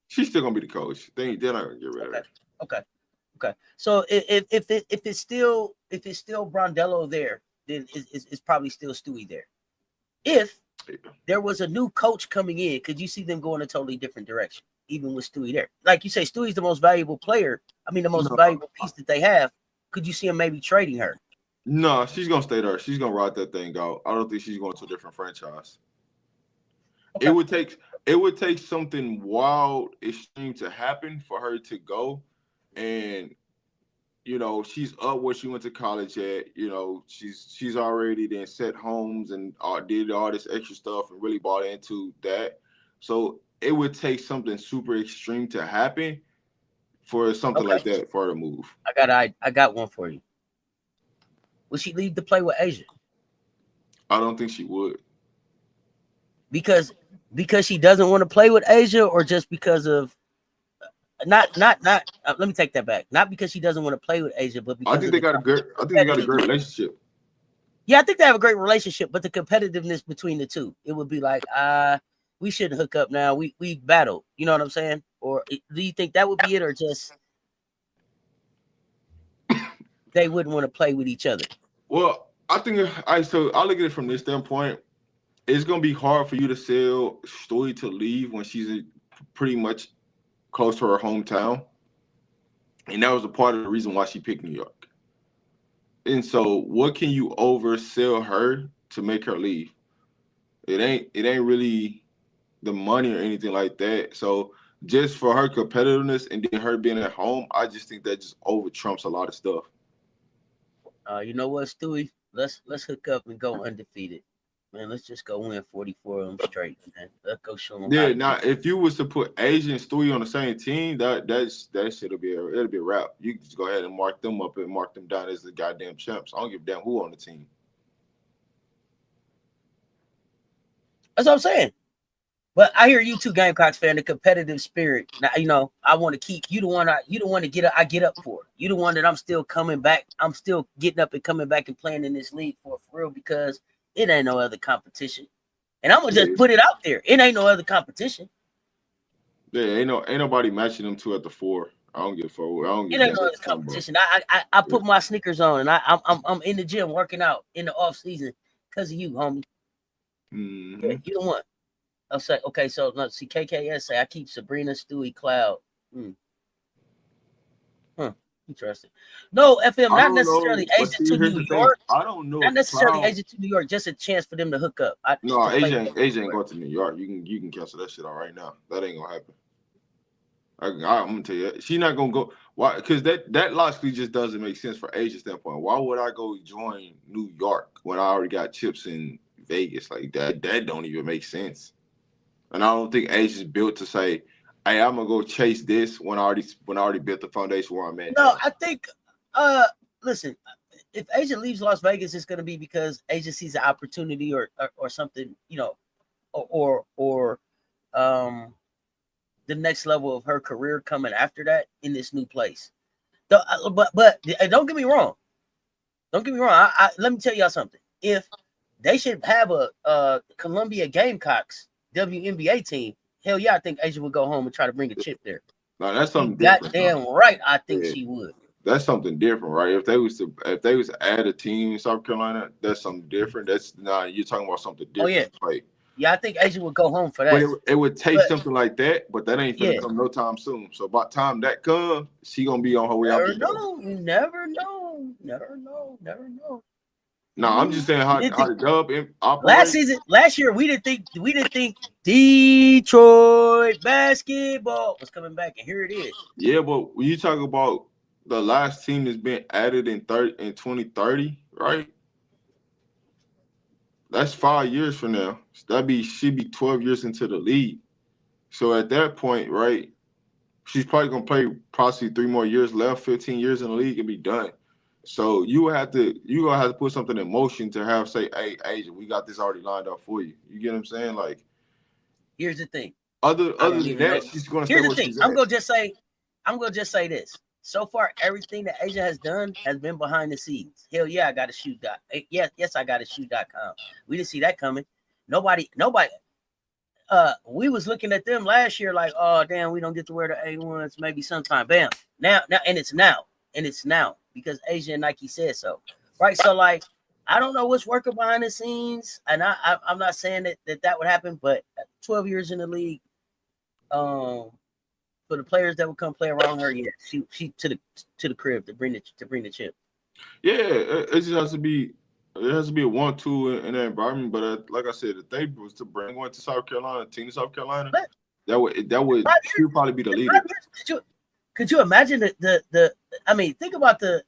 Speaker 2: She's still gonna be the coach. They're not gonna get rid of her.
Speaker 1: Okay. So if it's still Brondello there, then it's probably still Stewie there. If there was a new coach coming in, could you see them go in a totally different direction, even with Stewie there? Like you say, Stewie's the most valuable player. I mean, the most valuable piece that they have. Could you see him maybe trading her?
Speaker 2: No, she's gonna stay there. She's gonna ride that thing out. I don't think she's going to a different franchise. Okay. It would take something wild, extreme to happen for her to go. And she's up where she went to college at. She's already then set homes and did all this extra stuff and really bought into that. So it would take something super extreme to happen for something like that for her to move.
Speaker 1: I got one for you. Would she leave to play with Asia?
Speaker 2: I don't think she would.
Speaker 1: Because she doesn't want to play with Asia, or just because of not let me take that back. Not because she doesn't want to play with Asia, but because
Speaker 2: I think they got a great relationship.
Speaker 1: Yeah, I think they have a great relationship, but the competitiveness between the two, it would be like, we shouldn't hook up now. We battle. You know what I'm saying? Or do you think that would be it, or just they wouldn't want to play with each other?
Speaker 2: Well, I think so I'll look at it from this standpoint. It's gonna be hard for you to sell Stewie to leave when she's pretty much close to her hometown. And that was a part of the reason why she picked New York. And so what can you oversell her to make her leave? It ain't really the money or anything like that. So just for her competitiveness and then her being at home, I just think that just over trumps a lot of stuff.
Speaker 1: You know what, Stewie? Let's hook up and go undefeated. Man, let's just go win 44 of them straight, man. Let's go show them how
Speaker 2: Yeah,
Speaker 1: to
Speaker 2: now
Speaker 1: do.
Speaker 2: if you was to put Asia and Stewie on the same team, that shit'll be it'll be a wrap. You can just go ahead and mark them up and mark them down as the goddamn champs. I don't give a damn who on the team.
Speaker 1: That's what I'm saying. But I hear you too, Gamecocks fan, the competitive spirit. Now, you know, I want to keep you the one. You the one to I get up for. You the one that I'm still coming back. I'm still getting up and coming back and playing in this league for real because it ain't no other competition. And I'm gonna just put it out there. It ain't no other competition.
Speaker 2: Yeah, ain't nobody matching them two at the 4. I don't give a fuck. I don't
Speaker 1: It
Speaker 2: give a
Speaker 1: ain't
Speaker 2: damn
Speaker 1: no
Speaker 2: what
Speaker 1: other
Speaker 2: you're talking about.
Speaker 1: competition. I put my sneakers on and I'm in the gym working out in the off season because of you, homie.
Speaker 2: Mm-hmm.
Speaker 1: Yeah, you the one. I'll say, okay, so let's see, KKS say I keep Breanna Stewart Cloud. Interesting. No, FM,
Speaker 2: I
Speaker 1: not
Speaker 2: don't know,
Speaker 1: necessarily
Speaker 2: but
Speaker 1: agent
Speaker 2: see,
Speaker 1: to
Speaker 2: here's
Speaker 1: New
Speaker 2: the thing.
Speaker 1: York.
Speaker 2: I don't know
Speaker 1: Not
Speaker 2: if
Speaker 1: necessarily
Speaker 2: Cloud.
Speaker 1: agent to New York, just a chance for them to hook up.
Speaker 2: No,
Speaker 1: To play
Speaker 2: Asia ain't going to New York. You can cancel that shit out right now. That ain't gonna happen. I'm gonna tell you, she's not gonna go. Why? Because that logically just doesn't make sense for Asia's standpoint. Why would I go join New York when I already got chips in Vegas? Like that don't even make sense. And I don't think Asia's built to say, "Hey, I'm gonna go chase this," when I already built the foundation where I'm at
Speaker 1: No,
Speaker 2: now.
Speaker 1: I think listen, if Asia leaves Las Vegas, it's gonna be because Asia sees an opportunity or something, you know, or the next level of her career coming after that in this new place. But don't get me wrong. Don't get me wrong. Let me tell y'all something. If they should have a Columbia Gamecocks WNBA team, hell yeah, I think Asia would go home and try to bring a chip there.
Speaker 2: Now that's
Speaker 1: She
Speaker 2: something different.
Speaker 1: goddamn right, I think
Speaker 2: Yeah.
Speaker 1: she would.
Speaker 2: That's something different, right? If they was to add a team in South Carolina, that's something different. That's not you're talking about something
Speaker 1: Oh yeah,
Speaker 2: different. Like,
Speaker 1: yeah, I think Asia would go home for
Speaker 2: but
Speaker 1: that.
Speaker 2: it would take
Speaker 1: But
Speaker 2: something like that, but that ain't finna
Speaker 1: yeah,
Speaker 2: come no time soon. So by the time that comes, she gonna be on her way out the
Speaker 1: never
Speaker 2: door.
Speaker 1: know. You never know. Never know. Never know.
Speaker 2: No, I'm just saying
Speaker 1: We
Speaker 2: how
Speaker 1: didn't
Speaker 2: how
Speaker 1: think
Speaker 2: the dub operate.
Speaker 1: last year we didn't think Detroit basketball was coming back, and here it is.
Speaker 2: Yeah, but when you talk about the last team that's been added in 2030, right? That's 5 years from now. So she'd be 12 years into the league. So at that point, right? She's probably gonna play possibly 3 more years left, 15 years in the league and be done. So you gonna have to put something in motion to have say, hey, agent, we got this already lined up for you. You get what I'm saying? Like
Speaker 1: Here's the thing. I
Speaker 2: other
Speaker 1: don't
Speaker 2: than
Speaker 1: even know.
Speaker 2: that, she's gonna stay
Speaker 1: Here's the
Speaker 2: where
Speaker 1: thing.
Speaker 2: she's at.
Speaker 1: I'm gonna just say this. So far, everything that Asia has done has been behind the scenes. Hell yeah, I got a shoot dot. Yes, I got a shoot.com. We didn't see that coming. Nobody. We was looking at them last year like, oh damn, we don't get to wear the A1s maybe sometime. Bam. And it's now because Asia and Nike said so. Right. So like, I don't know what's working behind the scenes, and I'm not saying that would happen, but 12 years in the league, for the players that would come play around her, yeah, she to the crib to bring the chip.
Speaker 2: Yeah, it just has to be. It has to be a 1-2 in that environment. But like I said, if they was to bring one to South Carolina, team to South Carolina,
Speaker 1: But
Speaker 2: that would
Speaker 1: 5
Speaker 2: she'll probably be the
Speaker 1: years,
Speaker 2: leader.
Speaker 1: could you imagine the I mean, think about the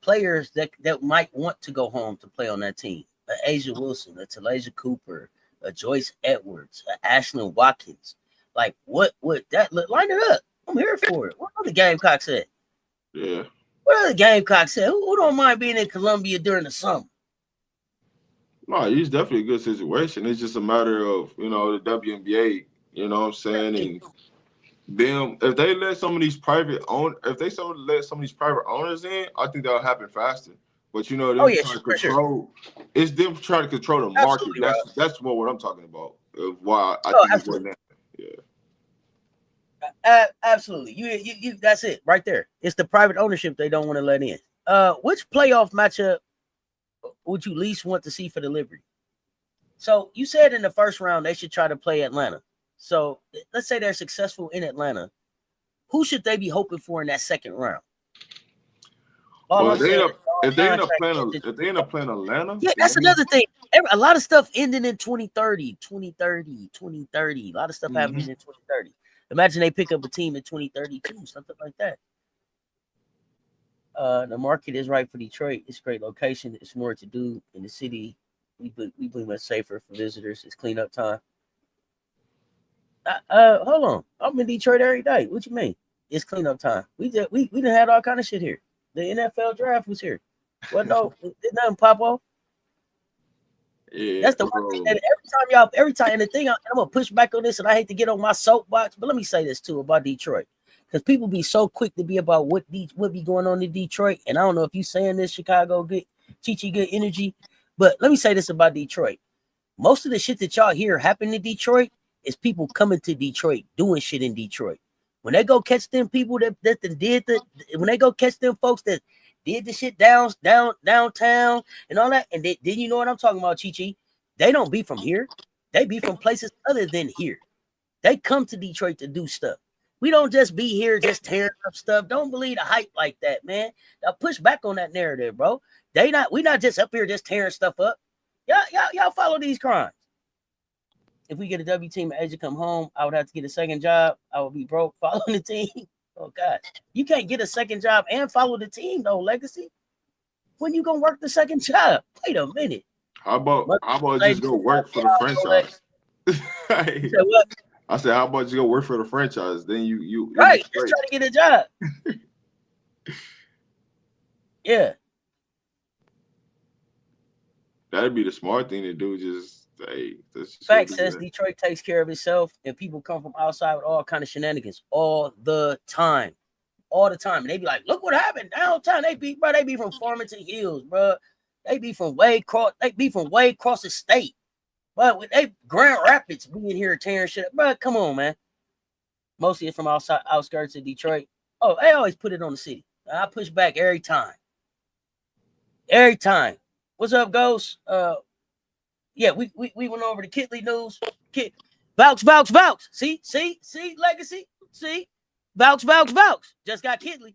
Speaker 1: players that might want to go home to play on that team. Asia Wilson, a Talasia Cooper, a Joyce Edwards, a Ashlyn Watkins. Like what would that look? Line it up. I'm here for it. What other Gamecocks said?
Speaker 2: Yeah.
Speaker 1: What other Gamecocks said? Who don't mind being in Columbia during the summer?
Speaker 2: No, he's definitely a good situation. It's just a matter of, the WNBA, you know what I'm saying? And them, if they let some of these let some of these private owners in, I think that'll happen faster. But
Speaker 1: Oh
Speaker 2: them
Speaker 1: yeah,
Speaker 2: trying to
Speaker 1: for sure.
Speaker 2: control, it's them trying to control the market.
Speaker 1: Absolutely, Rob.
Speaker 2: That's more what I'm talking about. Of why I
Speaker 1: Oh,
Speaker 2: think it's
Speaker 1: absolutely.
Speaker 2: going that. Yeah.
Speaker 1: Absolutely. You that's it right there. It's the private ownership they don't want to let in. Which playoff matchup would you least want to see for the Liberty? So you said in the first round they should try to play Atlanta. So let's say they're successful in Atlanta. who should they be hoping for in that second round? All
Speaker 2: Well,
Speaker 1: I'm saying
Speaker 2: if they end up playing Atlanta,
Speaker 1: yeah, that's another thing. A lot of stuff ending in 2030. A lot of stuff happening in 2030. Imagine they pick up a team in 2032, something like that. The market is right for Detroit. It's a great location. It's more to do in the city. We believe it's safer for visitors. It's cleanup time. Hold on. I'm in Detroit every day. What you mean? It's cleanup time. We done had all kind of shit here. The NFL draft was here. What no? Did nothing pop off?
Speaker 2: Yeah,
Speaker 1: that's the one thing that every time, and the thing I'm gonna push back on this, and I hate to get on my soapbox, but let me say this too about Detroit, because people be so quick to be about what be going on in Detroit, and I don't know if you saying this, Chicago good, Chichi good energy, but let me say this about Detroit. Most of the shit that y'all hear happen in Detroit is people coming to Detroit doing shit in Detroit. When they go catch them people when they go catch them folks that did the shit downtown and all that, and then you know what I'm talking about, Chi-Chi? They don't be from here. They be from places other than here. They come to Detroit to do stuff. We don't just be here just tearing up stuff. Don't believe the hype like that, man. Now push back on that narrative, bro. We not just up here just tearing stuff up. Y'all follow these crimes. If we get a W team and Asia come home, I would have to get a second job. I would be broke following the team. Oh God, you can't get a second job and follow the team though, Legacy. When you gonna work the second job? Wait a minute.
Speaker 2: How about just go work for the franchise?
Speaker 1: You said what?
Speaker 2: I said, how about just go work for the franchise? Then you
Speaker 1: right, just try to get a job. Yeah.
Speaker 2: That'd be the smart thing to do. Just
Speaker 1: fact says Detroit takes care of itself, and people come from outside with all kind of shenanigans all the time, and they be like, "Look what happened downtown." They be from Farmington Hills, bro. They be from way across the state, but with they Grand Rapids being here tearing shit up, bro. Come on, man. Mostly it's from outskirts of Detroit. Oh, they always put it on the city. I push back every time. Every time. What's up, Ghost? Yeah, we went over the Kitley news. Vouch. See, Legacy. See, vouch. Just got Kitley.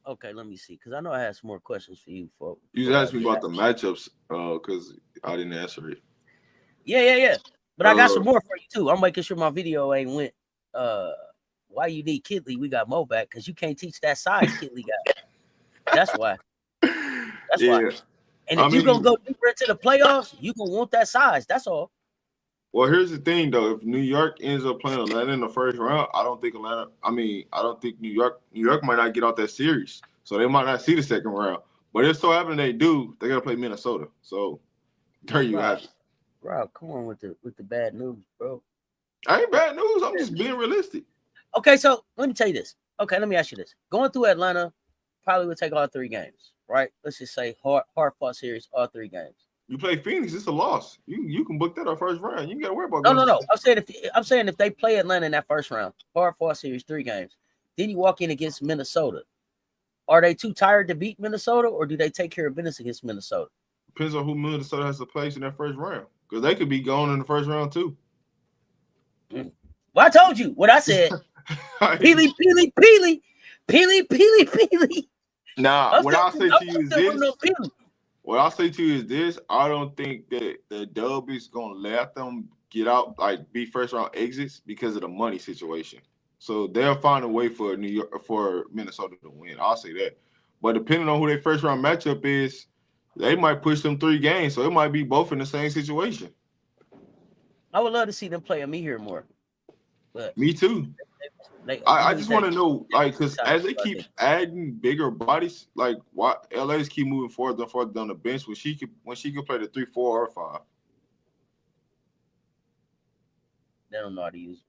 Speaker 1: Okay, let me see, because I know I had some more questions for you.
Speaker 2: You asked me about the matchups, because I didn't answer it.
Speaker 1: Yeah. But I got some more for you too. I'm making sure my video ain't went. Why you need Kitley? We got Mo back because you can't teach that size Kitley got. That's why. That's why. And if you're going to go deeper into the playoffs, you're going to want that size. That's all.
Speaker 2: Well, here's the thing, though. If New York ends up playing Atlanta in the first round, I don't think New York might not get out that series. So they might not see the second round. But if so happen they do, they're going to play Minnesota. So there you have it.
Speaker 1: Bro, come on with the bad news, bro.
Speaker 2: I ain't bad news. I'm just being realistic.
Speaker 1: Okay, so let me tell you this. Okay, let me ask you this. Going through Atlanta probably would take all 3 games. Right? Let's just say hard fought series, all 3 games.
Speaker 2: You play Phoenix, it's a loss. You can book that our first round. You got to worry about.
Speaker 1: No. I'm saying if they play Atlanta in that first round, hard fought series, 3 games, then you walk in against Minnesota. Are they too tired to beat Minnesota, or do they take care of business against Minnesota?
Speaker 2: Depends on who Minnesota has to place in that first round, because they could be gone in the first round too.
Speaker 1: Well, I told you what I said. Peely.
Speaker 2: Nah, what I'll say to you is this. I don't think that the dub is gonna let them get out, like be first round exits, because of the money situation. So they'll find a way for Minnesota to win. I'll say that. But depending on who their first round matchup is, they might push them 3 games. So it might be both in the same situation.
Speaker 1: I would love to see them play me here more. But
Speaker 2: me too. I just want to know, like, because as they keep adding bigger bodies, like, why LA's keep moving forward and forward down the bench when she could play the 3, 4, or 5.
Speaker 1: They don't know how to use it.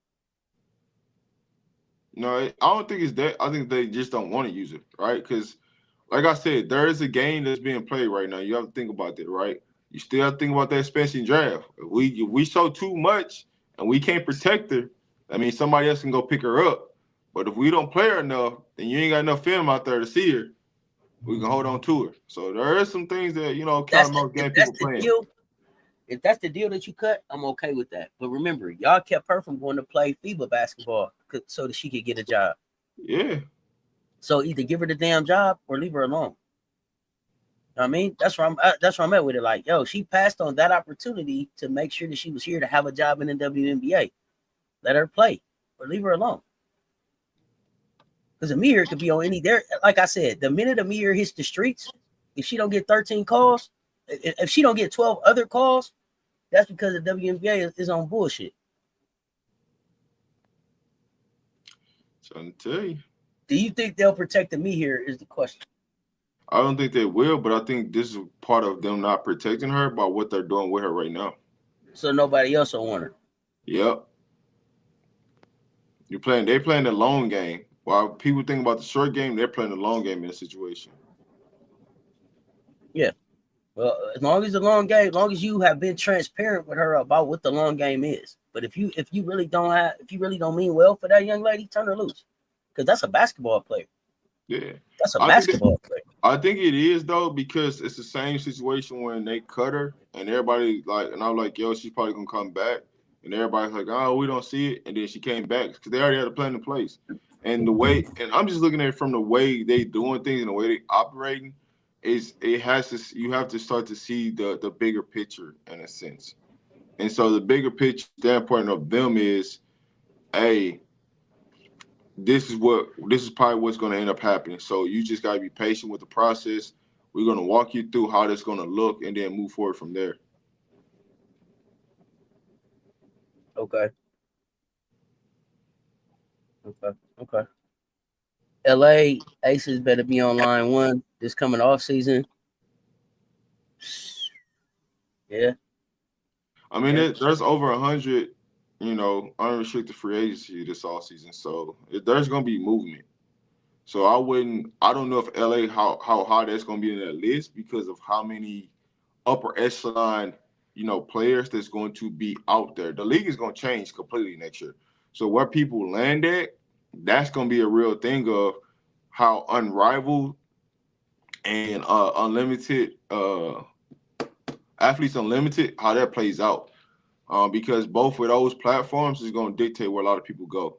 Speaker 2: No, I don't think it's that. I think they just don't want to use it, right? Because, like I said, there is a game that's being played right now. You have to think about that, right? You still have to think about that expansion draft. If we show too much and we can't protect her, I mean, somebody else can go pick her up. But if we don't play her enough, then you ain't got enough film out there to see her. We can hold on to her. So there are some things that, kind of most game people playing.
Speaker 1: If that's the deal that you cut, I'm okay with that. But remember, y'all kept her from going to play FIBA basketball so that she could get a job.
Speaker 2: Yeah.
Speaker 1: So either give her the damn job or leave her alone. I mean, that's where I'm at with it. Like, yo, she passed on that opportunity to make sure that she was here to have a job in the WNBA. Let her play or leave her alone. Because Amir could be on any there. Like I said, the minute Amir hits the streets, if she don't get 13 calls, if she don't get 12 other calls, that's because the WNBA is on bullshit.
Speaker 2: Trying to tell you.
Speaker 1: Do you think they'll protect Amir here is the question.
Speaker 2: I don't think they will, but I think this is part of them not protecting her by what they're doing with her right now.
Speaker 1: So nobody else will want her.
Speaker 2: Yep. They're playing the long game. While people think about the short game, they're playing the long game in this situation.
Speaker 1: Yeah. Well, as long as the long game, as long as you have been transparent with her about what the long game is. But if you really don't mean well for that young lady, turn her loose. Because that's a basketball player.
Speaker 2: Yeah.
Speaker 1: That's a basketball player.
Speaker 2: I think it is though, because it's the same situation when they cut her and everybody and I'm like, yo, she's probably gonna come back. And everybody's like, oh, we don't see it. And then she came back because they already had a plan in place. And I'm just looking at it from the way they doing things and the way they operating, you have to start to see the bigger picture in a sense. And so the bigger picture standpoint of them is, hey, this is probably what's going to end up happening. So you just got to be patient with the process. We're going to walk you through how that's going to look and then move forward from there.
Speaker 1: Okay. LA Aces better be on line one this coming off season. Yeah.
Speaker 2: I mean, there's over 100, unrestricted free agency this off season. So there's going to be movement. So I don't know if LA, how high that's going to be in that list because of how many upper echelon, players that's going to be out there. The league is going to change completely next year. So where people land at, that's going to be a real thing of how unrivaled and unlimited athletes unlimited, how that plays out. Because both of those platforms is going to dictate where a lot of people go.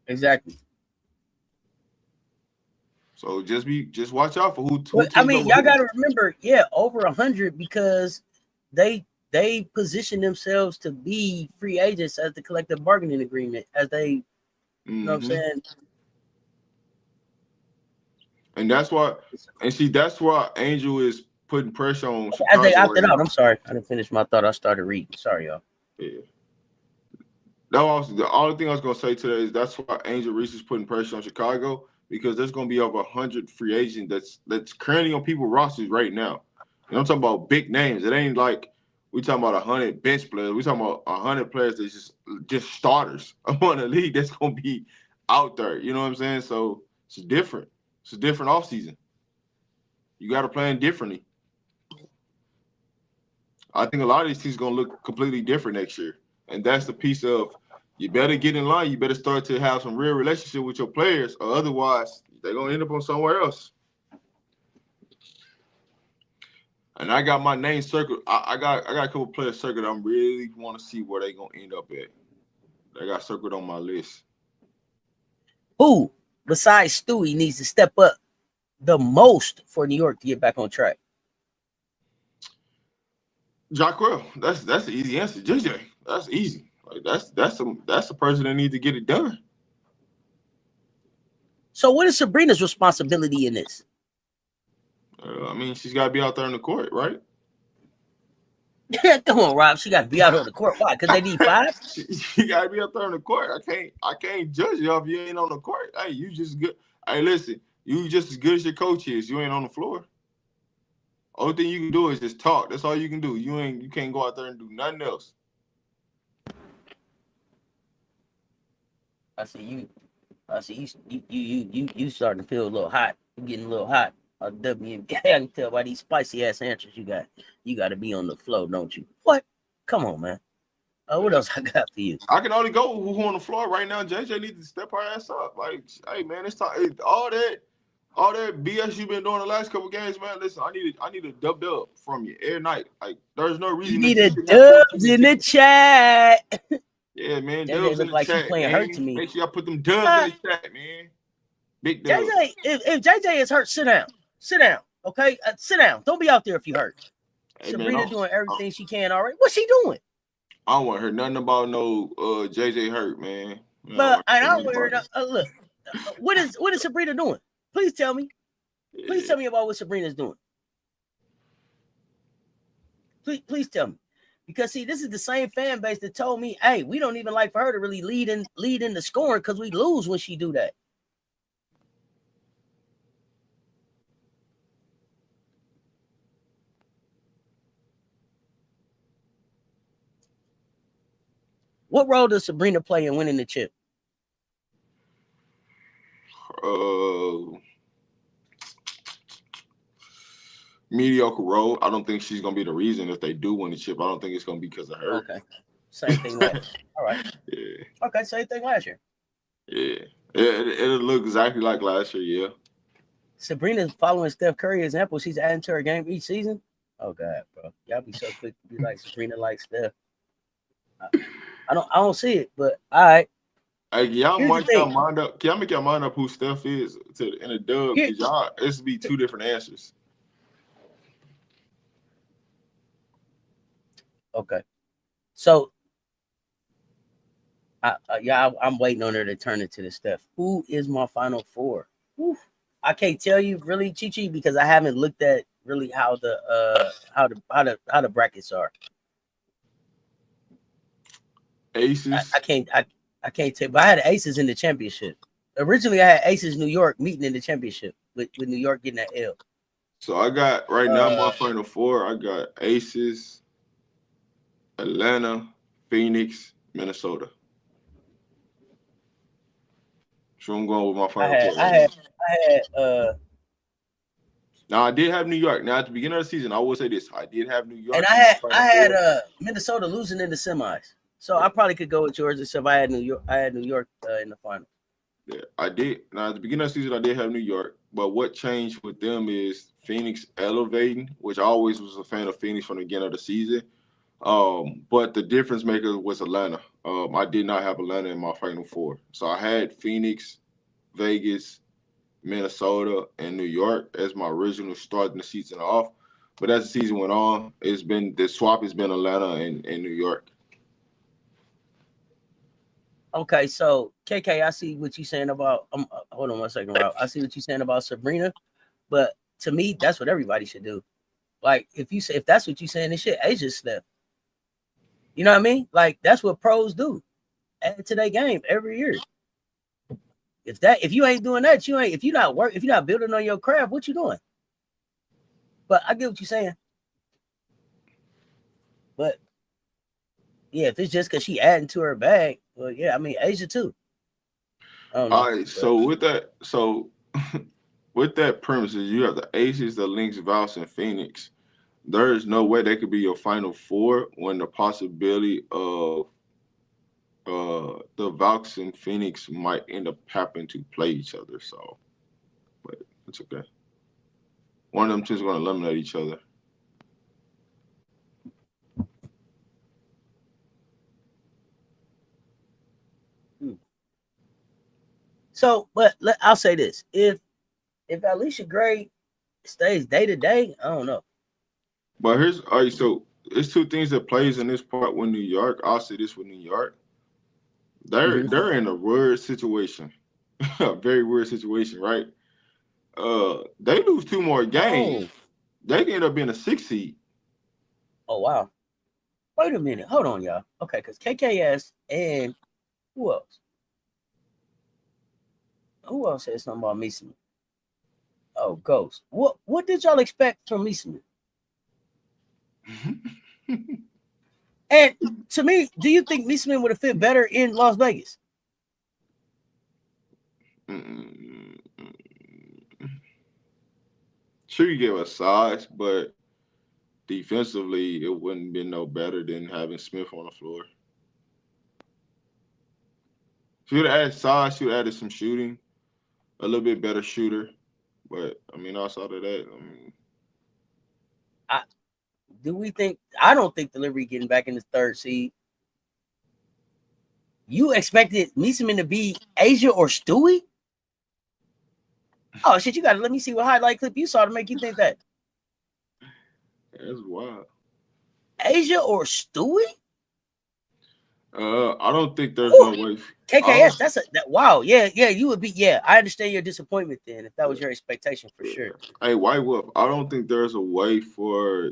Speaker 1: Exactly.
Speaker 2: So just watch out for who.
Speaker 1: I mean, y'all got to remember, over 100 because they position themselves to be free agents as the collective bargaining agreement, as they, you know what I'm saying.
Speaker 2: And that's why Angel is putting pressure on Chicago.
Speaker 1: As they opted out. I'm sorry, I didn't finish my thought. I started reading. Sorry, y'all.
Speaker 2: Yeah. That was the only thing I was gonna say today is that's why Angel Reese is putting pressure on Chicago, because there's gonna be over 100 free agents that's currently on people's rosters right now. And I'm talking about big names. It ain't like we talking about 100 bench players. We talking about 100 players that's just starters on the league that's gonna be out there. You know what I'm saying? So it's different. It's a different offseason. You got to plan differently. I think a lot of these teams gonna look completely different next year. And that's the piece of you better get in line. You better start to have some real relationship with your players, or otherwise they're gonna end up on somewhere else. And I got my name circled. I got a couple players circled. I really want to see where they're gonna end up at. They got circled on my list.
Speaker 1: Who besides Stewie needs to step up the most for New York to get back on track?
Speaker 2: Jacquel, that's the easy answer. JJ, that's easy. Like that's the person that needs to get it done.
Speaker 1: So what is Sabrina's responsibility in this?
Speaker 2: I mean, she's got to be out there on the court, right?
Speaker 1: Come on, Rob. She got to be out on the court. Why? Because they need 5.
Speaker 2: She got to be out there on the court. I can't judge you if you ain't on the court. Hey, you just good. Hey, listen, you just as good as your coach is. You ain't on the floor. Only thing you can do is just talk. That's all you can do. You can't go out there and do nothing else.
Speaker 1: I see you starting to feel a little hot. You're getting a little hot. WNBA. I can tell by these spicy ass answers you got. You got to be on the flow, don't you? What? Come on, man. What else I got for you?
Speaker 2: I can only go who on the floor right now. JJ needs to step her ass up. Like, hey man, it's time. All all that BS you've been doing the last couple games, man. Listen, I need a dub from you every night. Like, there's no reason
Speaker 1: You
Speaker 2: that
Speaker 1: need
Speaker 2: you
Speaker 1: a
Speaker 2: shouldn't have
Speaker 1: dubs in the
Speaker 2: 14.
Speaker 1: chat.
Speaker 2: Yeah, man.
Speaker 1: JJ
Speaker 2: Dubs in
Speaker 1: look
Speaker 2: the
Speaker 1: like she
Speaker 2: chat,
Speaker 1: playing hurt to
Speaker 2: man.
Speaker 1: me.
Speaker 2: Make sure y'all put them dubs in the chat, man. Big dubs.
Speaker 1: JJ, if JJ is hurt, sit down. Sit down. Okay? Sit down. Don't be out there if you hurt.
Speaker 2: Hey,
Speaker 1: Sabrina
Speaker 2: man,
Speaker 1: doing everything she can already. What's she doing?
Speaker 2: I don't want to hear nothing about no JJ hurt, man.
Speaker 1: But I don't worry. Look, what is Sabrina doing? Please tell me. Please tell me about what Sabrina's doing. Please tell me. Because see, this is the same fan base that told me, hey, we don't even like for her to really lead in the scoring because we lose when she do that. What role does Sabrina play in winning the chip?
Speaker 2: Mediocre role. I don't think she's gonna be the reason if they do win the chip. I don't think it's gonna be because of her.
Speaker 1: Okay. Same thing last year. All right.
Speaker 2: Yeah.
Speaker 1: Okay, same thing last year.
Speaker 2: Yeah. It'll look exactly like last year, yeah.
Speaker 1: Sabrina's following Steph Curry's example. She's adding to her game each season. Oh God, bro. Y'all be so quick to be like Sabrina like Steph. I don't see it, but all right.
Speaker 2: Hey, y'all make your mind up. Can y'all make your mind up who Steph is in a dub? Because y'all, it's be two different answers.
Speaker 1: Okay. So, I'm waiting on her to turn it to the Steph. Who is my final four? Oof. I can't tell you really, Chi, because I haven't looked at really how the brackets are.
Speaker 2: Aces.
Speaker 1: I can't tell, but I had Aces in the championship. Originally, I had Aces New York meeting in the championship with New York getting that L.
Speaker 2: So I got right now my final four. I got Aces, Atlanta, Phoenix, Minnesota. So I'm going with my final four.
Speaker 1: I had
Speaker 2: Now I did have New York. Now at the beginning of the season, I will say this: I did have New York.
Speaker 1: And I had Minnesota losing in the semis. So I probably could go with yours except I had New York in the final.
Speaker 2: Yeah, I did. Now at the beginning of the season, I did have New York. But what changed with them is Phoenix elevating, which I always was a fan of Phoenix from the beginning of the season. But the difference maker was Atlanta. I did not have Atlanta in my final four. So I had Phoenix, Vegas, Minnesota, and New York as my original starting the season off. But as the season went on, the swap has been Atlanta and New York.
Speaker 1: Okay, so KK, I see what you're saying about. Hold on 1 second, Rob. I see what you're saying about Sabrina, but to me, that's what everybody should do. Like if that's what you're saying, this shit Asia Steph. You know what I mean? Like that's what pros do. Add to their game every year. If you ain't doing that, if you're not building on your craft, what you doing? But I get what you're saying. But yeah, if it's just because she adding to her bag, well, yeah, I mean Asia too.
Speaker 2: All right, so with that, with that premises, you have the Aces, the Lynx, Vows, and Phoenix. There is no way they could be your final four when the possibility of the Vox and Phoenix might end up having to play each other. So, but it's okay. One of them two is going to eliminate each other.
Speaker 1: So, but I'll say this: if Alicia Gray stays day to day, I don't know.
Speaker 2: But all right. So it's two things that plays in this part with New York. I'll say this with New York. They're in a weird situation, a very weird situation, right? They lose two more games, they can end up being a 6 seed.
Speaker 1: Oh wow! Wait a minute, hold on, y'all. Okay, because KKS and who else? Who else said something about Meeseman? Oh, Ghost. What did y'all expect from Meeseman? And to me, do you think Meeseman would have fit better in Las Vegas?
Speaker 2: Sure, you give us size, but defensively, it wouldn't be no better than having Smith on the floor. She would have added size. She would have added some shooting, a little bit better shooter. But I mean, outside of that,
Speaker 1: I don't think the Liberty getting back in the third seed. You expected Neeseman to be Asia or Stewie? Oh shit! You gotta let me see what highlight clip you saw to make you think that.
Speaker 2: that's wild.
Speaker 1: Asia or Stewie?
Speaker 2: I don't think there's
Speaker 1: Ooh,
Speaker 2: no way.
Speaker 1: KKS, wow. Yeah, you would be. Yeah, I understand your disappointment then if that was your expectation for sure.
Speaker 2: Hey, White Wolf, I don't think there's a way for.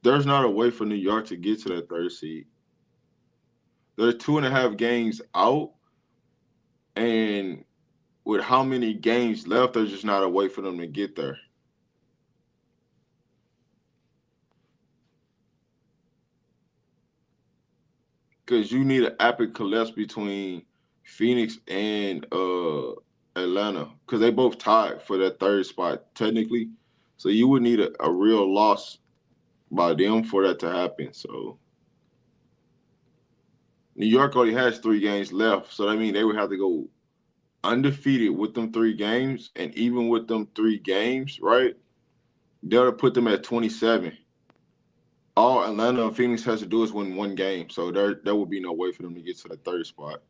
Speaker 2: There's not a way for New York to get to that third seed. They're 2.5 games out, and with how many games left, there's just not a way for them to get there. Because you need an epic collapse between Phoenix and Atlanta, because they both tied for that third spot technically. So you would need a real loss by them for that to happen. So New York only has 3 games left, so I mean they would have to go undefeated with them 3 games, and even with them 3 games, right? They'll put them at 27. All Atlanta and Phoenix has to do is win 1 game, so there would be no way for them to get to the third spot.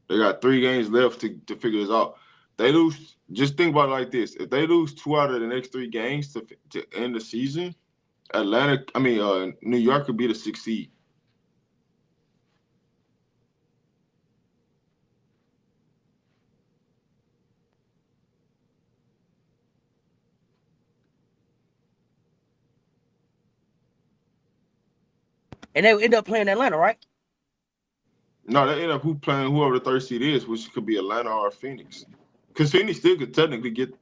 Speaker 2: They got 3 games left to figure this out. They lose. Just think about it like this: if they lose 2 out of the next 3 games to end the season, New York could be the 6th seed.
Speaker 1: And they end up playing Atlanta, right?
Speaker 2: No, they end up playing whoever the third seed is, which could be Atlanta or Phoenix. Because Phoenix still could technically get.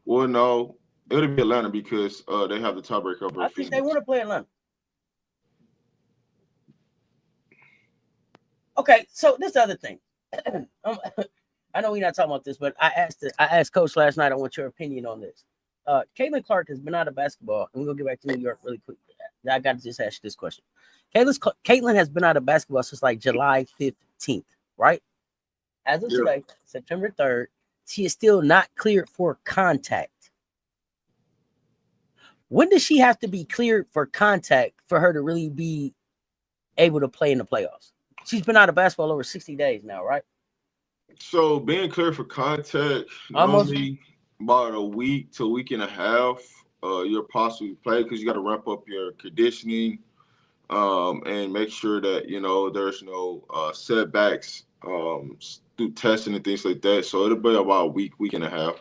Speaker 2: Well, no, it would be Atlanta because they have the tiebreaker over
Speaker 1: I think
Speaker 2: Phoenix.
Speaker 1: they want to play Atlanta. Okay, so this other thing. I know we're not talking about this, but I asked Coach last night. I want your opinion on this. Caitlin Clark has been out of basketball, and we're gonna get back to New York really quick. I got to just ask you this question. Caitlin has been out of basketball since like July 15th, right? As of today, September 3rd, she is still not cleared for contact. When does she have to be cleared for contact for her to really be able to play in the playoffs? She's been out of basketball over 60 days now, right?
Speaker 2: So being cleared for contact, normally about a week to a week and a half, you'll possibly play because you got to ramp up your conditioning and make sure that there's no setbacks through testing and things like that. So it'll be about a week and a half.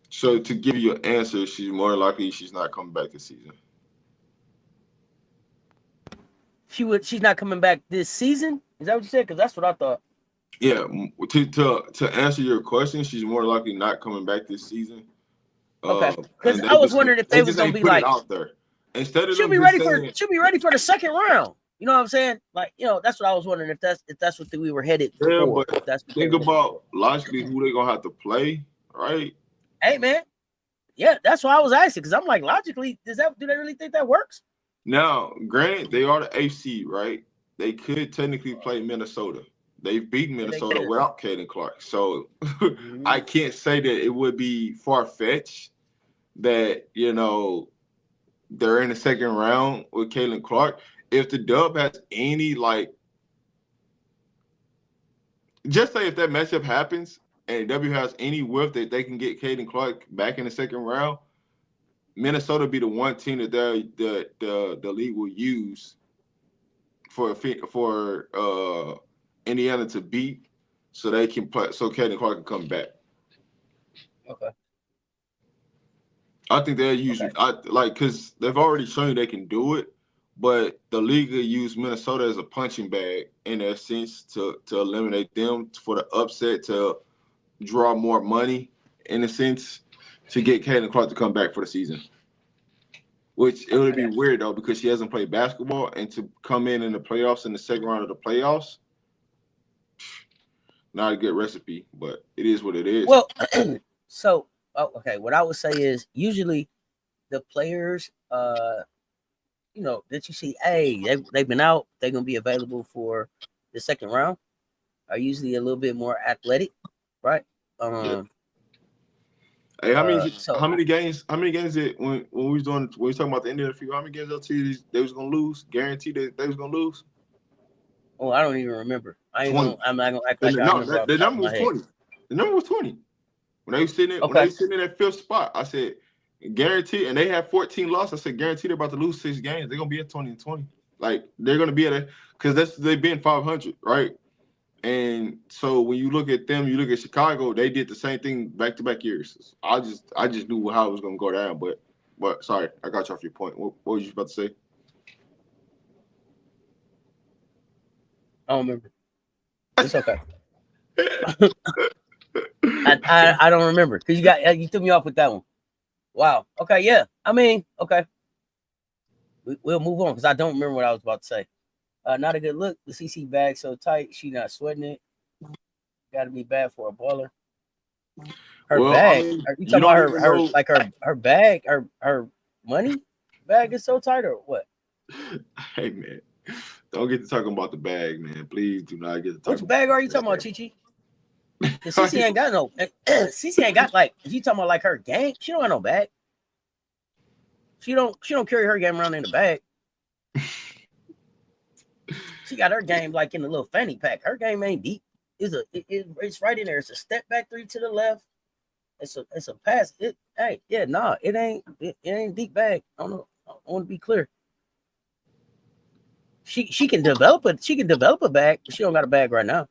Speaker 2: So to give you an answer, she's more likely she's not coming back this season.
Speaker 1: She's not coming back this season? Is that what you said? Because that's what I thought.
Speaker 2: Yeah, to answer your question, she's more likely not coming back this season.
Speaker 1: Okay, because I was wondering if they was gonna be
Speaker 2: put
Speaker 1: like
Speaker 2: it out there instead of
Speaker 1: she'll
Speaker 2: them
Speaker 1: be
Speaker 2: just
Speaker 1: ready
Speaker 2: saying,
Speaker 1: she'll be ready for the second round. You know what I'm saying? Like, that's what I was wondering if that's what we were headed for.
Speaker 2: But
Speaker 1: That's
Speaker 2: think about logically who they're gonna have to play, right?
Speaker 1: Hey man, yeah, that's why I was asking because I'm like, logically, do they really think that works?
Speaker 2: Now, granted, they are the AC, right? They could technically play Minnesota. They've beaten Minnesota without Caitlin Clark, so I can't say that it would be far fetched that they're in the second round with Caitlin Clark. If the Dub has any just say if that matchup happens and W has any whiff that they can get Caitlin Clark back in the second round, Minnesota be the one team that the league will use for Indiana to beat, so they can play, so Caitlin Clark can come back.
Speaker 1: Okay.
Speaker 2: I think they'll use because they've already shown you they can do it, but the league will use Minnesota as a punching bag in that sense to eliminate them for the upset, to draw more money in a sense, to get Caitlin Clark to come back for the season. Which it would be weird though because she hasn't played basketball, and to come in the playoffs in the second round of the playoffs, not a good recipe, but it is what it is.
Speaker 1: Well, so okay, what I would say is usually the players, that you see, hey, they've been out, they're gonna be available for the second round, are usually a little bit more athletic. right?
Speaker 2: Yeah. Hey, how many games did when we was talking about the end of the field, how many games they was gonna lose? Guaranteed they was gonna lose?
Speaker 1: Oh, I don't even remember. I'm not gonna act like I remember off
Speaker 2: the
Speaker 1: the top of
Speaker 2: number
Speaker 1: my
Speaker 2: was
Speaker 1: head.
Speaker 2: 20. The number was 20. When they was sitting in that fifth spot, I said guaranteed, and they had 14 losses. I said guaranteed they're about to lose 6 games. They're gonna be at 20-20. Like they're gonna be at it because they've been 500, right? And so when you look at them, you look at Chicago, they did the same thing back-to-back years. I just knew how it was gonna go down, but sorry, I got you off your point. What was you about to say?
Speaker 1: I don't remember. It's okay. I don't remember because you threw me off with that one. Wow. Okay. Yeah. I mean, okay. We'll move on because I don't remember what I was about to say. Not a good look. The CC bag so tight, she not sweating it. Got to be bad for a baller. Her bag. Are you talking about her bag? Her money bag is so tight or what?
Speaker 2: Hey man, don't get to talking about the bag, man. Please do not get to talking.
Speaker 1: Which bag are you talking about, Chichi? The CC ain't got no. CC ain't got like. If you talking about like her game, she don't have no bag. She don't carry her game around in the bag. She got her game like in a little fanny pack. Her game ain't deep. It's right in there. It's a step back 3 to the left. It's a pass. It ain't deep bag. I don't know. I want to be clear. She can develop it. She can develop a bag, but she don't got a bag right now.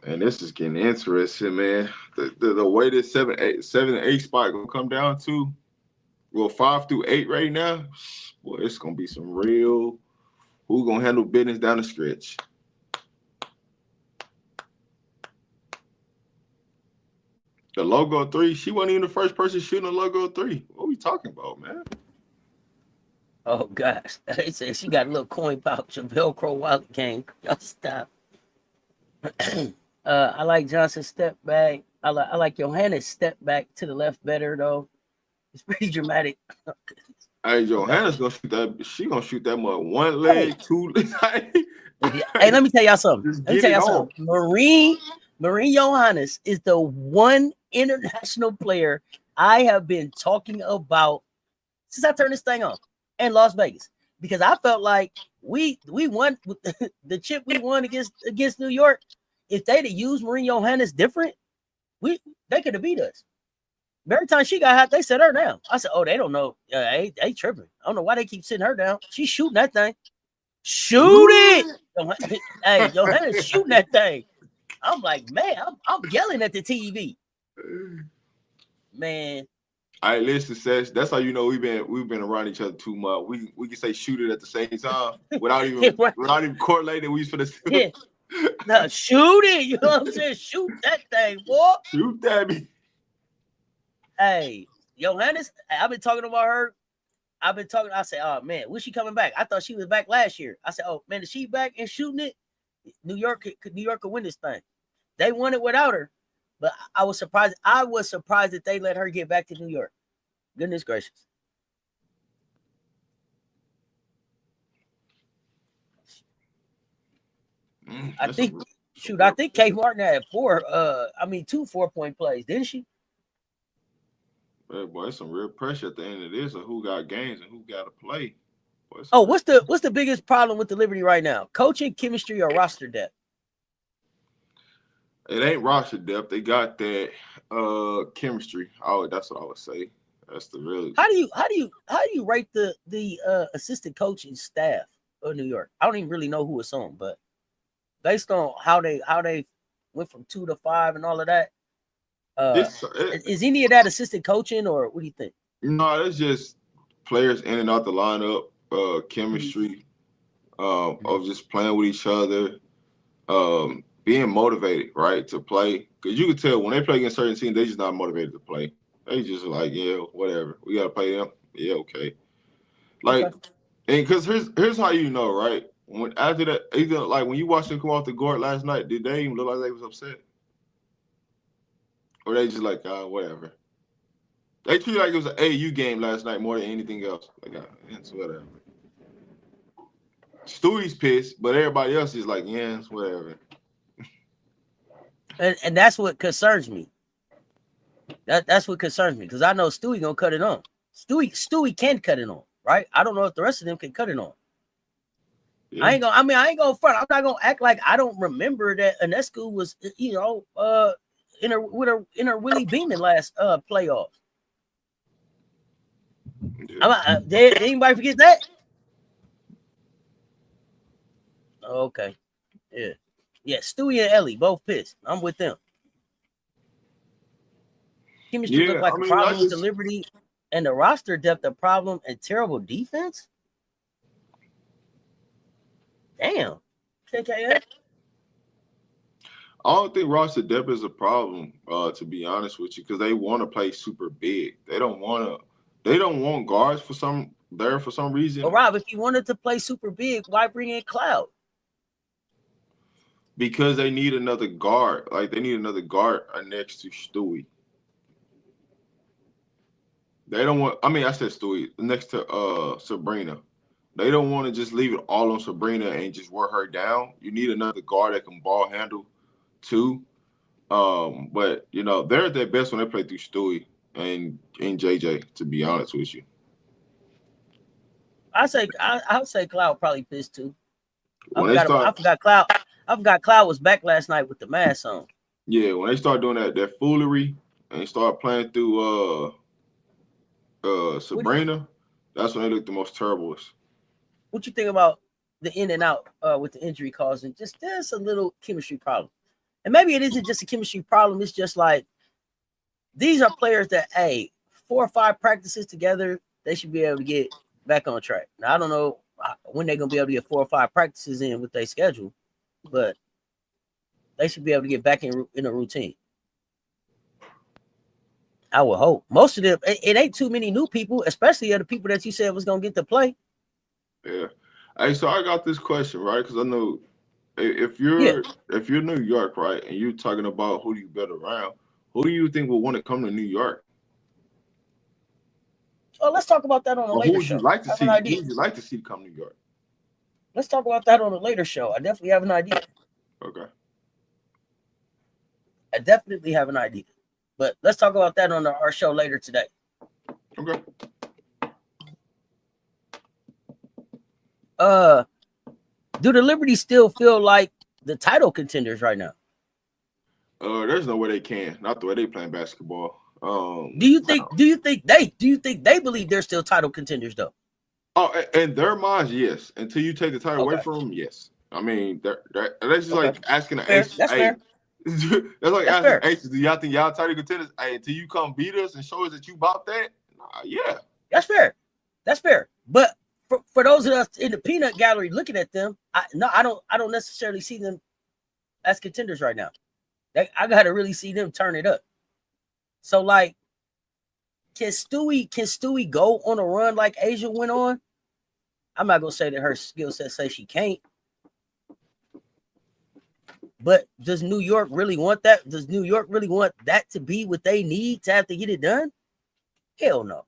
Speaker 2: And this is getting interesting, man. The way this 7 and 8 spot gonna come down to, well, 5 through 8 right now. Boy, it's gonna be some real. Who gonna handle business down the stretch? The logo 3. She wasn't even the first person shooting a logo 3. What are we talking about, man?
Speaker 1: Oh gosh, they said she got a little coin pouch, a Velcro wallet game. Y'all stop. I like Johnson's step back. I like Johanna's step back to the left better though. It's pretty dramatic.
Speaker 2: Hey, Johanna's gonna shoot that. She gonna shoot that mud 1 leg, 2 legs.
Speaker 1: Hey, let me tell y'all something. Marine Johannes is the one international player I have been talking about since I turned this thing on in Las Vegas because I felt like we won the chip we won against New York. If they'd have used Marine Johannes different, they could have beat us. Every time she got hot, they set her down. I said, "Oh, they don't know. They tripping. I don't know why they keep sitting her down. She's shooting that thing. Shoot it! Hey, Johanna's shooting that thing. I'm like, man, I'm yelling at the TV. Man.
Speaker 2: All right, listen, Cess. That's how you know we've been around each other too much. We can say shoot it at the same time without even correlating. We for the
Speaker 1: yeah. No, shoot it. You know what I'm saying? Shoot that thing, boy.
Speaker 2: Shoot that.
Speaker 1: Hey, Johannes, I've been talking about her. I said, oh man, when's she coming back? I thought she was back last year. I said, oh man, is she back and shooting it? New York could win this thing. They won it without her, but I was surprised. I was surprised that they let her get back to New York. Goodness gracious. I think Kate Martin had 2 4-point plays, didn't she?
Speaker 2: Hey, boy, it's some real pressure at the end of this of who got games and who got to play. Boy,
Speaker 1: what's the biggest problem with the Liberty right now? Coaching, chemistry, or roster depth?
Speaker 2: It ain't roster depth. They got that chemistry. Oh, that's what I would say. That's the real.
Speaker 1: How do you rate the assistant coaching staff of New York? I don't even really know who it's on, but based on how they went from 2 to 5 and all of that, is any of that assistant coaching or what do you think?
Speaker 2: No, it's just players in and out the lineup, chemistry, of just playing with each other, being motivated, right, to play. Because you can tell when they play against certain teams, they just not motivated to play. They just like, yeah, whatever. We got to play them. Yeah, okay. Like, and because here's how you know, right? When after that, either like when you watched them come off the court last night, did they even look like they was upset? Or they just like, whatever. They treat like it was an AU game last night more than anything else. Like, it's whatever. Stewie's pissed, but everybody else is like, yeah, it's whatever.
Speaker 1: And that's what concerns me. That's what concerns me because I know Stewie gonna cut it on. Stewie can cut it on, right? I don't know if the rest of them can cut it on. Yeah. I ain't gonna front. I'm not gonna act like I don't remember that Ionescu was, in her Willie Beeman last playoffs. Yeah. Did anybody forget that? Okay. Yeah. Stewie and Ellie both pissed. I'm with them. Chemistry looked like a problem with the Liberty, and the roster depth a problem and terrible defense. Damn. KKF.
Speaker 2: I don't think roster depth is a problem, to be honest with you, because they want to play super big. They don't want guards for some reason.
Speaker 1: But Rob, if you wanted to play super big, why bring in Cloud?
Speaker 2: Because they need another guard. Like they need another guard next to Stewie. They don't want. I said Stewie next to Breanna. They don't want to just leave it all on Breanna and just wear her down. You need another guard that can ball handle too. But they're at their best when they play through Stewie and JJ. To be honest with you,
Speaker 1: I'll say Cloud probably pissed too. I forgot Cloud was back last night with the mask on.
Speaker 2: Yeah, when they start doing that foolery and start playing through Breanna, that's when they look the most terrible.
Speaker 1: What you think about the in and out with the injury causing just there's a little chemistry problem? And maybe it isn't just a chemistry problem. It's just like these are players that 4 or 5 practices together, they should be able to get back on track. Now I don't know when they're gonna be able to get 4 or 5 practices in with their schedule, but they should be able to get back in a routine. I would hope. Most of them, it ain't too many new people, especially the people that you said was gonna get to play.
Speaker 2: Yeah. Hey, so I got this question, right? Because I know if you're New York, right, and you're talking about who do you bet around, who do you think will want to come to New York?
Speaker 1: Oh, let's talk about that on a later show.
Speaker 2: Who would you like to see come to New York?
Speaker 1: Let's talk about that on a later show. I definitely have an idea.
Speaker 2: Okay.
Speaker 1: I definitely have an idea. But let's talk about that on our show later today.
Speaker 2: Okay.
Speaker 1: Do the Liberty still feel like the title contenders right now?
Speaker 2: There's no way they can. Not the way they playing basketball.
Speaker 1: Do you think they believe they're still title contenders though?
Speaker 2: Oh, in their minds, yes. Until you take the title away from them, yes. I mean, that's just like asking the Aces.
Speaker 1: That's fair.
Speaker 2: That's like asking the Aces, do y'all think y'all title contenders? Hey, until you come beat us and show us that you bought that, yeah.
Speaker 1: That's fair. That's fair. But for those of us in the peanut gallery looking at them, I don't necessarily see them as contenders right now. I gotta really see them turn it up. So like, can Stewie go on a run like Asia went on? I'm not gonna say that her skill set says she can't. But does New York really want that? Does New York really want that to be what they need to have to get it done? Hell no.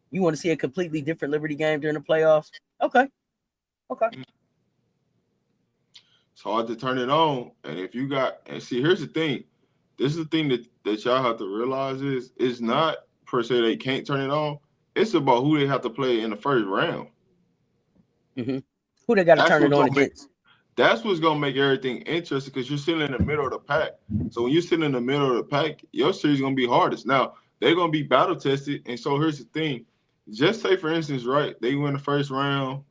Speaker 1: You want to see a completely different Liberty game during the playoffs? Okay.
Speaker 2: It's hard to turn it on. And if you here's the thing. This is the thing that y'all have to realize is it's not per se they can't turn it on. It's about who they have to play in the first round.
Speaker 1: Mm-hmm. Who they got to turn it on against?
Speaker 2: That's what's going to make everything interesting because you're sitting in the middle of the pack. So when you're sitting in the middle of the pack, your series is going to be hardest. Now, they're going to be battle tested. And so here's the thing. Just say, for instance, right, they win the first round,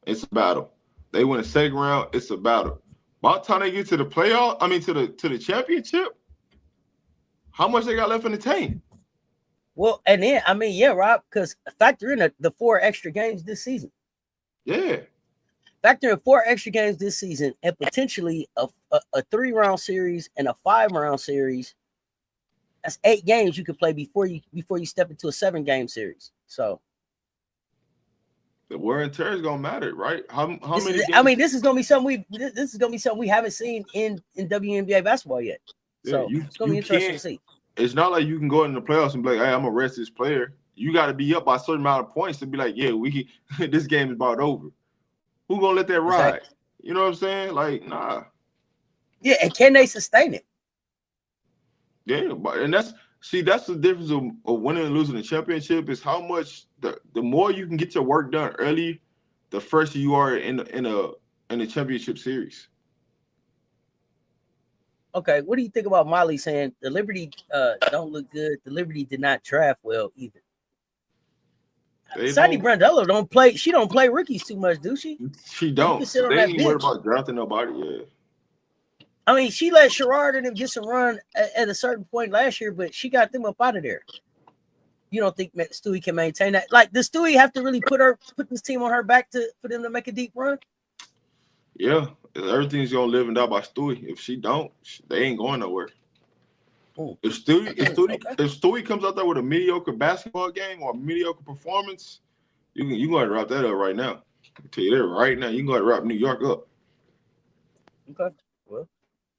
Speaker 2: it's a battle. They win the second round, it's a battle. By the time they get to the playoff, to the championship, how much they got left in the tank?
Speaker 1: Well, and then, Rob, because factor in the 4 extra games this season.
Speaker 2: Yeah.
Speaker 1: Factor in 4 extra games this season and potentially a 3-round series and a 5-round series. That's 8 games you could play before you step into a 7-game series. So
Speaker 2: the wear and tear is gonna matter, right? How many?
Speaker 1: This is gonna be something we haven't seen in WNBA basketball yet. So it's gonna be interesting to see.
Speaker 2: It's not like you can go in the playoffs and be like, "Hey, I'm gonna rest this player." You got to be up by a certain amount of points to be like, "Yeah, this game is about over." Who gonna let that ride?
Speaker 1: Exactly.
Speaker 2: You know what I'm saying? Like, nah.
Speaker 1: Yeah, and can they sustain it?
Speaker 2: Yeah, but and that's the difference of winning and losing the championship is how much the more you can get your work done early, the fresher you are in the championship series.
Speaker 1: Okay, what do you think about Molly saying the Liberty don't look good? The Liberty did not draft well either.
Speaker 2: They
Speaker 1: Sandy
Speaker 2: don't.
Speaker 1: Brandello don't play. She don't play rookies too much, do she?
Speaker 2: She
Speaker 1: So you
Speaker 2: don't.
Speaker 1: can
Speaker 2: So
Speaker 1: sit on
Speaker 2: they
Speaker 1: that
Speaker 2: ain't worried
Speaker 1: bench.
Speaker 2: about drafting nobody. Yeah.
Speaker 1: I mean, she let Sherrod and them get some run at a certain point last year, but she got them up out of there. You don't think Stewie can maintain that? Like, does Stewie have to really put this team on her back for them to make a deep run?
Speaker 2: Yeah, everything's gonna live and die by Stewie. If she don't, they ain't going nowhere.
Speaker 1: Ooh.
Speaker 2: If Stewie,
Speaker 1: Okay.
Speaker 2: if Stewie comes out there with a mediocre basketball game or a mediocre performance, you going to wrap that up right now. I can tell you that right now. You can go to wrap New York up.
Speaker 1: Okay. Well,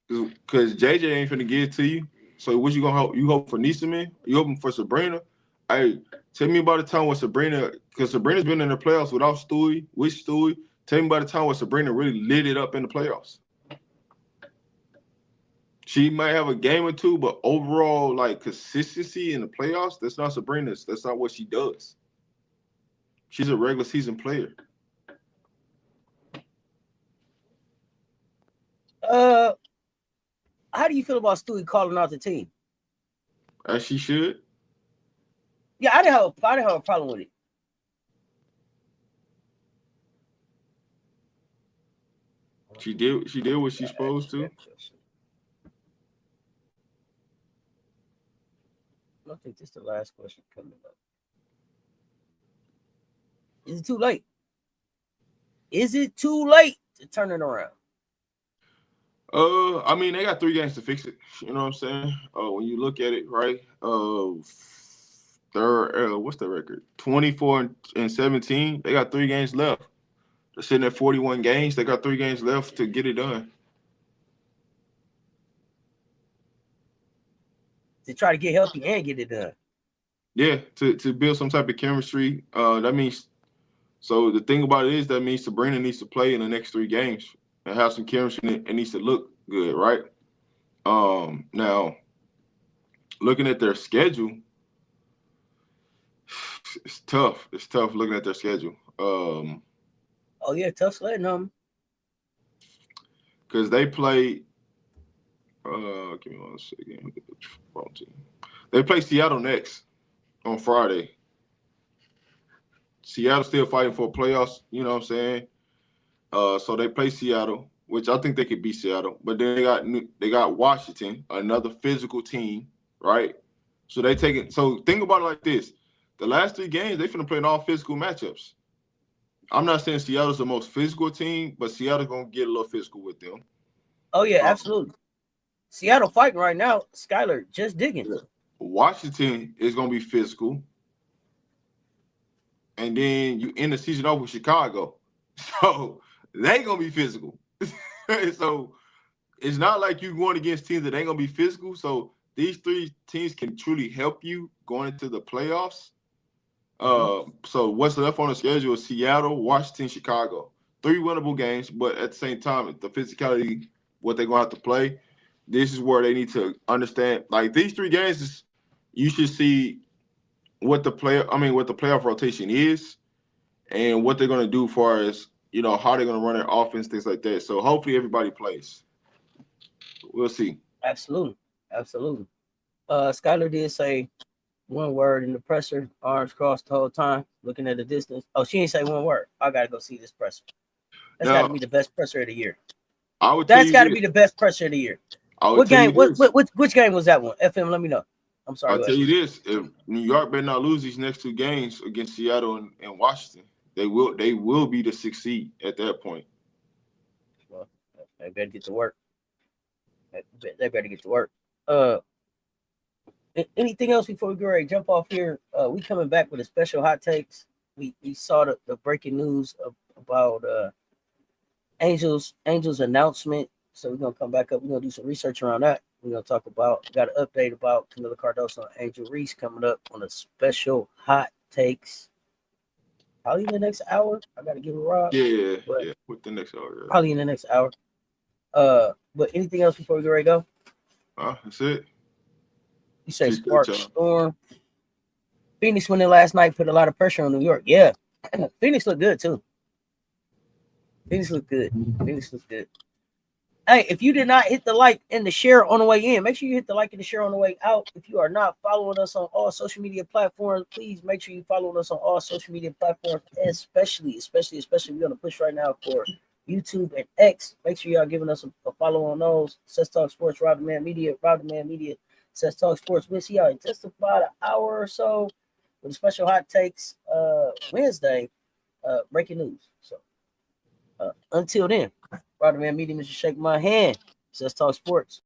Speaker 2: because JJ ain't finna give it to you. So what you gonna hope? You hope for Nisaman? You hoping for Sabrina? Hey, tell me about the time when Sabrina, because Sabrina's been in the playoffs without Stewie, with Stewie. Tell me about the time when Sabrina really lit it up in the playoffs. She might have a game or two, but overall, like consistency in the playoffs, that's not Sabrina's. That's not what she does. She's a regular season player.
Speaker 1: how do you feel about Stewie calling out the team?
Speaker 2: As she should.
Speaker 1: Yeah, I didn't have a problem with it.
Speaker 2: She did what she's supposed to.
Speaker 1: I think this is the last question coming up. Is it too late? Is it too late to turn it around?
Speaker 2: I mean, they got 3 games to fix it. You know what I'm saying? When you look at it, right? What's the record? 24-17. They got 3 games left. They're sitting at 41 games. They got 3 games left to get it done.
Speaker 1: To try to get healthy and get it done.
Speaker 2: Yeah, to build some type of chemistry. That means. So the thing about it is that means Sabrina needs to play in the next 3 games and have some chemistry and it needs to look good, right? Now looking at their schedule, it's tough. It's tough looking at their schedule.
Speaker 1: Oh yeah, tough sledding them.
Speaker 2: Because they play. Give me 1 second. They play Seattle next on Friday. Seattle still fighting for playoffs. You know what I'm saying? So they play Seattle, which I think they could beat Seattle. But then they got Washington, another physical team, right? So they take it. So think about it like this: the last 3 games they finna play in all physical matchups. I'm not saying Seattle's the most physical team, but Seattle's gonna get a little physical with them.
Speaker 1: Oh yeah, absolutely. Seattle fighting right now. Skyler just digging.
Speaker 2: Yeah. Washington is gonna be physical, and then you end the season off with Chicago, so they gonna be physical. So it's not like you going against teams that ain't gonna be physical. So these 3 teams can truly help you going into the playoffs. So what's left on the schedule is Seattle, Washington, Chicago. 3 winnable games, but at the same time, the physicality, what they're gonna have to play. This is where they need to understand. Like these 3 games, you should see what the playoff rotation is, and what they're gonna do as far as how they're gonna run their offense, things like that. So hopefully everybody plays. We'll see.
Speaker 1: Absolutely. Skyler did say one word in the presser, arms crossed the whole time, looking at the distance. Oh, she didn't say one word. I gotta go see this presser. That's got to be the best presser of the year.
Speaker 2: I would tell
Speaker 1: That's
Speaker 2: you
Speaker 1: got to be the best presser of the year. What game? Which game was that one? FM, let me know. I'm sorry.
Speaker 2: I'll tell you this: if New York better not lose these next 2 games against Seattle and Washington, they will be the 6th seed at that point.
Speaker 1: Well, they better get to work. They better get to work. Anything else before we go ready jump off here? We coming back with a special hot takes. We saw the breaking news about Angels announcement. So we're gonna come back up. We're gonna do some research around that. We're gonna talk about got an update about Camila Cardoso and Angel Reese coming up on a special hot takes. probably in the next hour. I gotta give it Rob.
Speaker 2: Yeah. With the next hour. Yeah.
Speaker 1: Probably in the next hour. But anything else before we get ready to go?
Speaker 2: That's it.
Speaker 1: You say
Speaker 2: Appreciate
Speaker 1: Spark
Speaker 2: y'all.
Speaker 1: Storm. Phoenix winning last night put a lot of pressure on New York. Yeah. Phoenix looked good too. Phoenix looked good. Hey, if you did not hit the like and the share on the way in, make sure you hit the like and the share on the way out. If you are not following us on all social media platforms, please make sure you follow us on all social media platforms, especially we're on a push right now for YouTube and X. Make sure y'all giving us a follow on those. Cess Talk Sports, RobDaManMedia, Cess Talk Sports. We'll see y'all in just about an hour or so with a special hot takes Wednesday. Breaking news. So until then, RobDaManMedia, Mr. Shake My Hand. Cess Talk Sports.